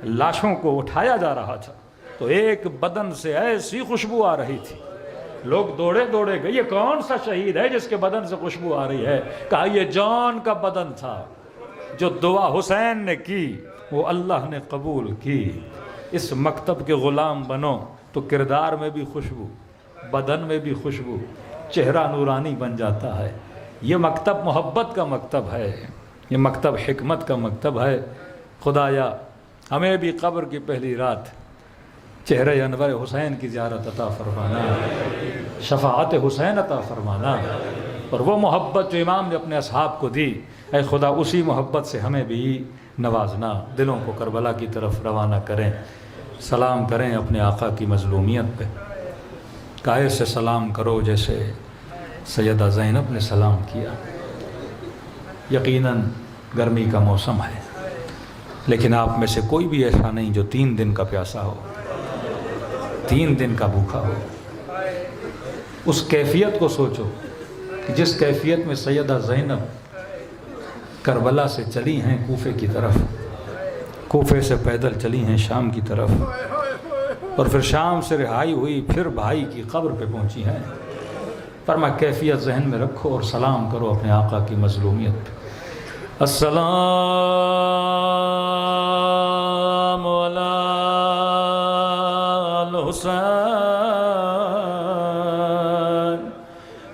لاشوں کو اٹھایا جا رہا تھا تو ایک بدن سے ایسی خوشبو آ رہی تھی، لوگ دوڑے دوڑے گئے، یہ کون سا شہید ہے جس کے بدن سے خوشبو آ رہی ہے؟ کہا یہ جان کا بدن تھا. جو دعا حسین نے کی وہ اللہ نے قبول کی. اس مکتب کے غلام بنو تو کردار میں بھی خوشبو، بدن میں بھی خوشبو، چہرہ نورانی بن جاتا ہے. یہ مکتب محبت کا مکتب ہے، یہ مکتب حکمت کا مکتب ہے. خدایا ہمیں بھی قبر کی پہلی رات چہرہ انور حسین کی زیارت عطا فرمانا، شفاعت حسین عطا فرمانا، اور وہ محبت جو امام نے اپنے اصحاب کو دی اے خدا اسی محبت سے ہمیں بھی نوازنا. دلوں کو کربلا کی طرف روانہ کریں. سلام کریں اپنے آقا کی مظلومیت پہ. کائے سے سلام کرو جیسے سیدہ زینب نے سلام کیا. یقیناً گرمی کا موسم ہے لیکن آپ میں سے کوئی بھی ایسا نہیں جو 3 دن کا پیاسا ہو، 3 دن کا بھوکا ہو. اس کیفیت کو سوچو کہ جس کیفیت میں سیدہ زینب کربلا سے چلی ہیں کوفے کی طرف، کوفے سے پیدل چلی ہیں شام کی طرف، اور پھر شام سے رہائی ہوئی پھر بھائی کی قبر پہ پہنچی ہیں. فرمایا کیفیت ذہن میں رکھو اور سلام کرو اپنے آقا کی مظلومیت پہ. السلام علی الحسین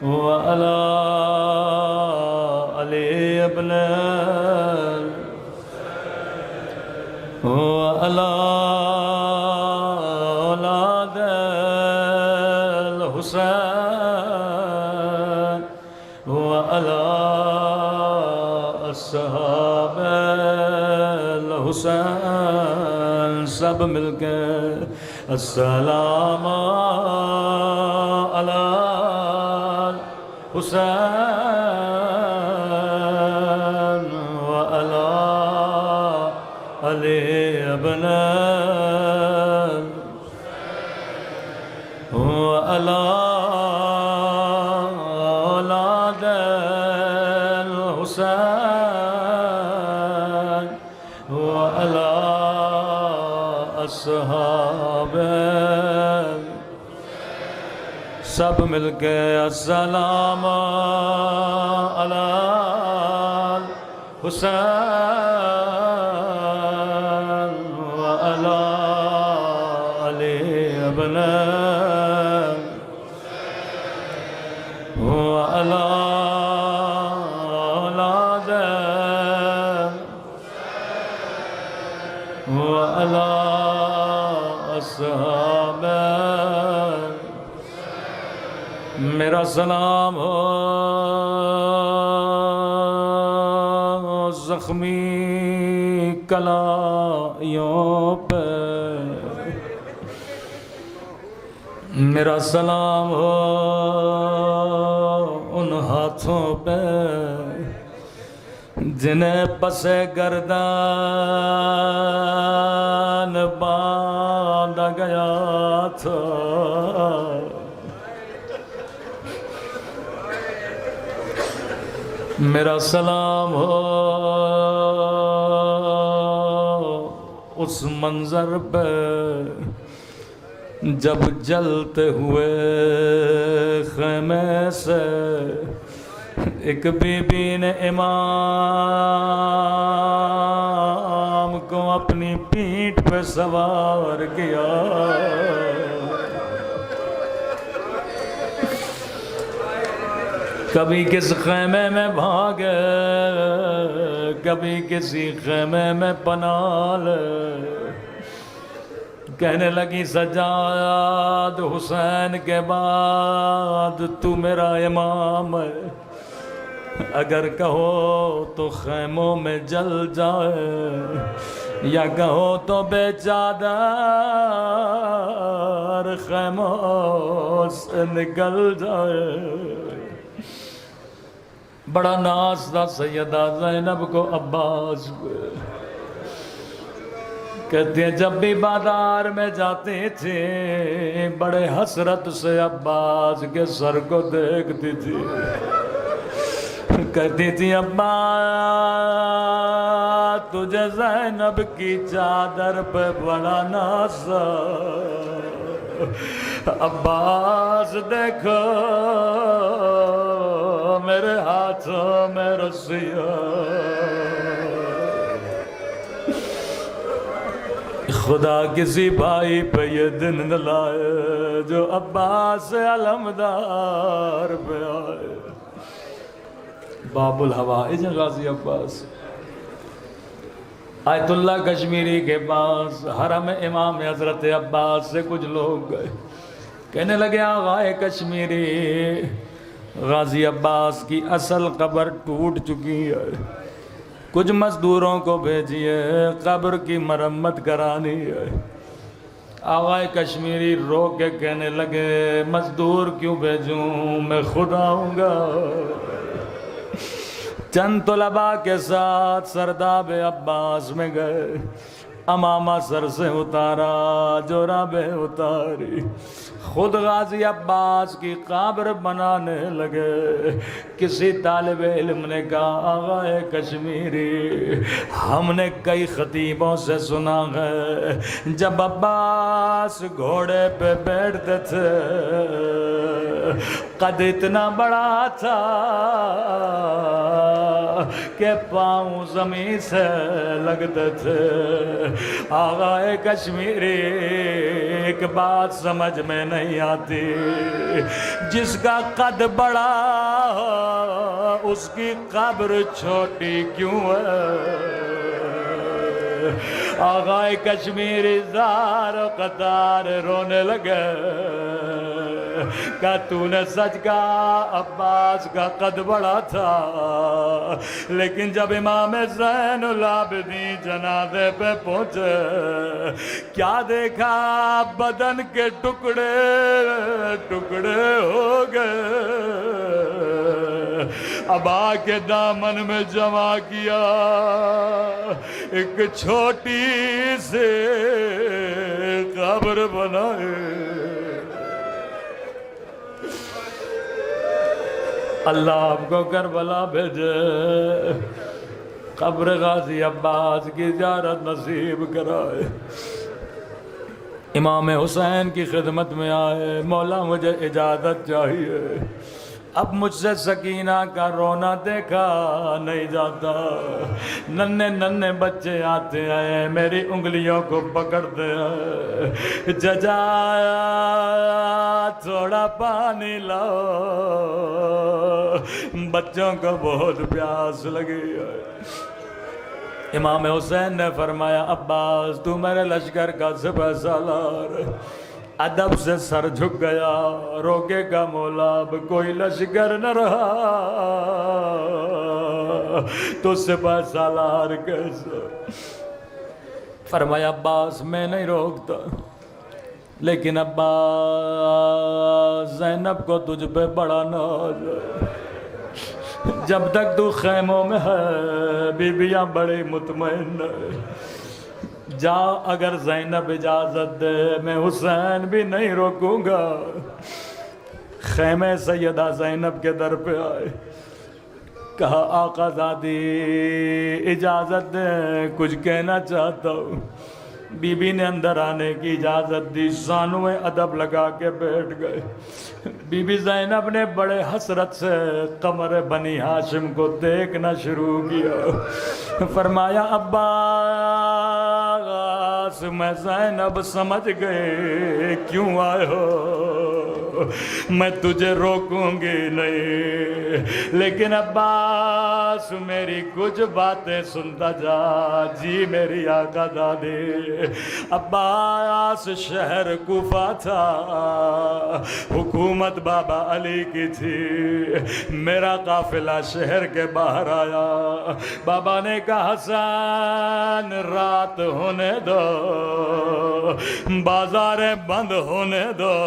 وعلی علی ابن وعلی اولاد الحسین وعلی اصحاب الحسین. سب مل کے السلام علی الحسین وعلی علی ابن وعلی اولاد الحسین وعلی اصحاب. سب مل کے السلام علی الحسین وعلی علی ابن وعلی اولاد وعلی اصحاب. میرا سلام ہو زخمی کلائیوں پہ، میرا سلام ہو ان ہاتھوں پہ جنہیں پس گردان باندھا گیا تھا. میرا سلام ہو اس منظر پہ جب جلتے ہوئے خیمے سے ایک بی بی نے امام کو اپنی پیٹھ پہ سوار کیا. کبھی کس خیمے میں بھاگے، کبھی کسی خیمے میں پناہ لے. کہنے لگی سجاد حسین کے بعد تو میرا امام ہے، اگر کہو تو خیموں میں جل جائے، یا کہو تو بے چادر خیموں سے نکل جائے. بڑا ناز تھا سیدہ زینب کو عباس پہ. کہتے ہیں جب بھی بازار میں جاتے تھے بڑے حسرت سے عباس کے سر کو دیکھتی تھی. کہتی تھی ابا تجھے زینب کی چادر پہ بڑا ناز. عباس دیکھو میرے ہاتھوں میں رسیاں. خدا کسی بھائی پہ یہ دن نہ لائے جو عباس علمدار پہ آئے. باب الحوائج غازی عباس. آیت اللہ کشمیری کے پاس حرم امام حضرت عباس سے کچھ لوگ گئے. کہنے لگے آغائے کشمیری، غازی عباس کی اصل قبر ٹوٹ چکی ہے، کچھ مزدوروں کو بھیجیے، قبر کی مرمت کرانی ہے. آغائے کشمیری رو کے کہنے لگے مزدور کیوں بھیجوں، میں خود آؤں گا. چند طلباء کے ساتھ سرداب عباس میں گئے. امامہ سر سے اتارا، جورابیں اتاری، خود غازی عباس کی قبر بنانے لگے. کسی طالب علم نے کہا آغائے کشمیری ہم نے کئی خطیبوں سے سنا ہے جب عباس گھوڑے پہ بیٹھتے تھے قد اتنا بڑا تھا کہ پاؤں زمین سے لگتے تھے. آغائے کشمیری ایک بات سمجھ میں نہیں آتی، جس کا قد بڑا اس کی قبر چھوٹی کیوں ہے؟ آغائے کشمیری زار و قطار رونے لگے. کہ تو نے سچ کہا عباس کا قد بڑا تھا، لیکن جب امام زین العابدین جنازے پہ پہنچے کیا دیکھا؟ بدن کے ٹکڑے ٹکڑے ہو گئے. ابا کے دامن میں جمع کیا ایک چھوٹی سی قبر بنائے. اللہ آپ کو کربلا بھیجے، قبر غازی عباس کی زیارت نصیب کرائے. امام حسین کی خدمت میں آئے، مولا مجھے اجازت چاہیے، اب مجھ سے سکینہ کا رونا دیکھا نہیں جاتا. ننھے ننھے بچے آتے ہیں میری انگلیوں کو پکڑتے ہیں، ججا تھوڑا پانی لاؤ، بچوں کو بہت پیاس لگی ہے. امام حسین نے فرمایا عباس تو میرے لشکر کا سپہ سالار. ادب سے سر جھک گیا، روکے کا مولا اب کوئی لشکر نہ رہا تو سپہ سالار کیسے؟ فرمایا عباس میں نہیں روکتا، لیکن عباس زینب کو تجھ پہ بڑا ناز ہے. جب تک تو خیموں میں ہے بیویاں بڑی مطمئن ہے. جا اگر زینب اجازت دے میں حسین بھی نہیں روکوں گا. خیمے سیدہ زینب کے در پہ آئے، کہا آقا زادی اجازت دے کچھ کہنا چاہتا ہوں. بی بی نے اندر آنے کی اجازت دی، زانویں ادب لگا کے بیٹھ گئے. بی بی زینب نے بڑے حسرت سے قمر بنی ہاشم کو دیکھنا شروع کیا. فرمایا ابا عباس میں زینب سمجھ گئے کیوں آئے ہو، میں تجھے روکوں گی نہیں، لیکن عباس میری کچھ باتیں سنتا جا۔ جی میری آقا دادی، عباس شہر کوفہ تھا، حکومت بابا علی کی تھی، میرا قافلہ شہر کے باہر آیا، بابا نے کہا حسن رات ہونے دو، بازاریں بند ہونے دو،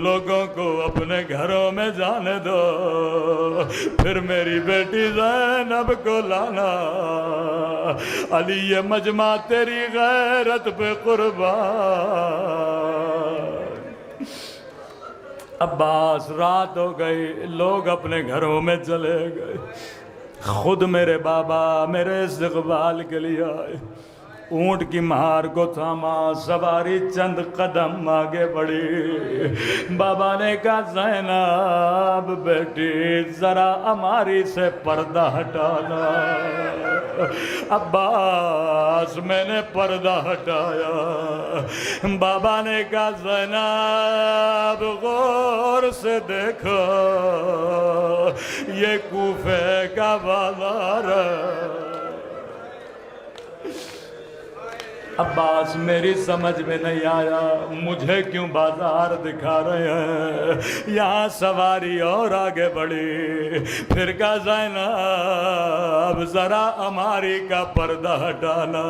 لوگوں کو اپنے گھروں میں جانے دو، پھر میری بیٹی زینب کو لانا، علی یہ مجمع تیری غیرت پہ قربان۔ عباس رات ہو گئی، لوگ اپنے گھروں میں چلے گئے، خود میرے بابا میرے استقبال کے لیے آئے، اونٹ کی مہار کو تھاما، سواری چند قدم آگے بڑھی، بابا نے کہا زینب بیٹی ذرا ہماری سے پردہ ہٹانا۔ عباس میں نے پردہ ہٹایا، بابا نے کہا زینب غور سے دیکھو، یہ کوفے کا بازار ہے۔ عباس میری سمجھ میں نہیں آیا، مجھے کیوں بازار دکھا رہے ہیں، یہاں سواری اور آگے بڑھی، پھر کہا زینب ذرا ہماری کا پردہ ہٹانا،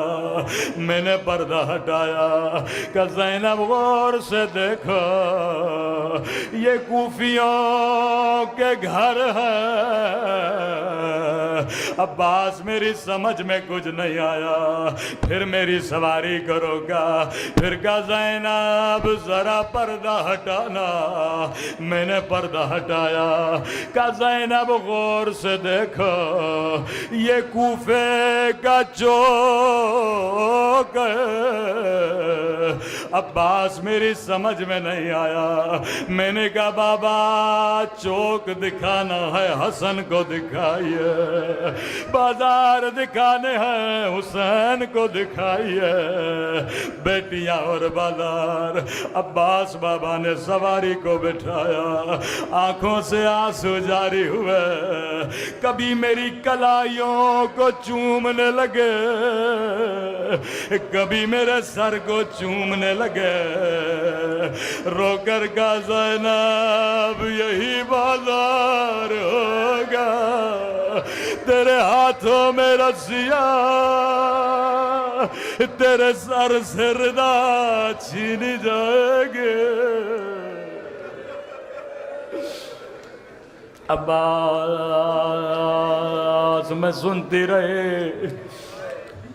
میں نے پردہ ہٹایا، کہ زینب غور سے دیکھو، یہ کوفیوں کے گھر ہے۔ عباس میری سمجھ میں کچھ نہیں آیا، پھر میری سواری کرو گا، پھر کہا زینب ذرا پردہ ہٹانا، میں نے پردہ ہٹایا، کہا زینب غور سے دیکھو، یہ کوفے کا چوک ہے۔ عباس میری سمجھ میں نہیں آیا، میں نے کہا بابا چوک دکھانا ہے حسن کو دکھائیے، بازار دکھانے ہیں حسین کو دکھائیے، بیٹیاں اور بازار۔ عباس بابا نے سواری کو بٹھایا، آنکھوں سے آنسو جاری ہوئے، کبھی میری کلائیوں کو چومنے لگے، کبھی میرے سر کو چومنے لگے، رو کر کہا زینب یہی بازار ہوگا، تیرے ہاتھوں میں رسیاں، تیرے سر سے ردا چھینی جائے گے۔ عباس میں سنتی رہی،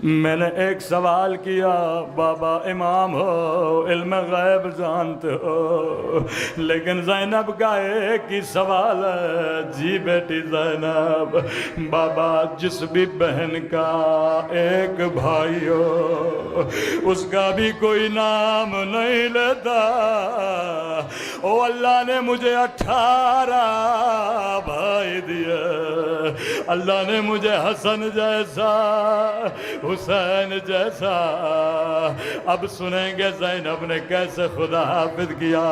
میں نے ایک سوال کیا، بابا امام ہو، علم غیب جانتے ہو، لیکن زینب کا ایک ہی سوال ہے۔ جی بیٹی زینب، بابا جس بھی بہن کا ایک بھائی ہو، اس کا بھی کوئی نام نہیں لیتا، او اللہ نے مجھے 18 بھائی دیے، اللہ نے مجھے حسن جیسا حسین جیسا۔ اب سنیں گے زینب نے کیسے خدا حافظ کیا۔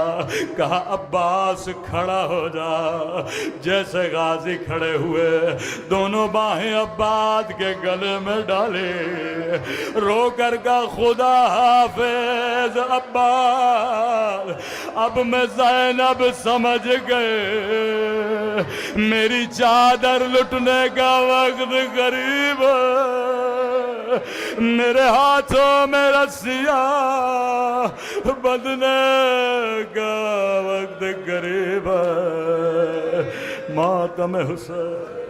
کہا عباس کھڑا ہو جا، جیسے غازی کھڑے ہوئے، دونوں باہیں عباس کے گلے میں ڈالے، رو کر کا خدا حافظ عباس، اب میں زینب سمجھ گئے، میری چادر لٹنے کا وقت قریب ہے، میرے ہاتھوں میں رسیاں بدنے کا وقت قریب ہے، ماتم حسین۔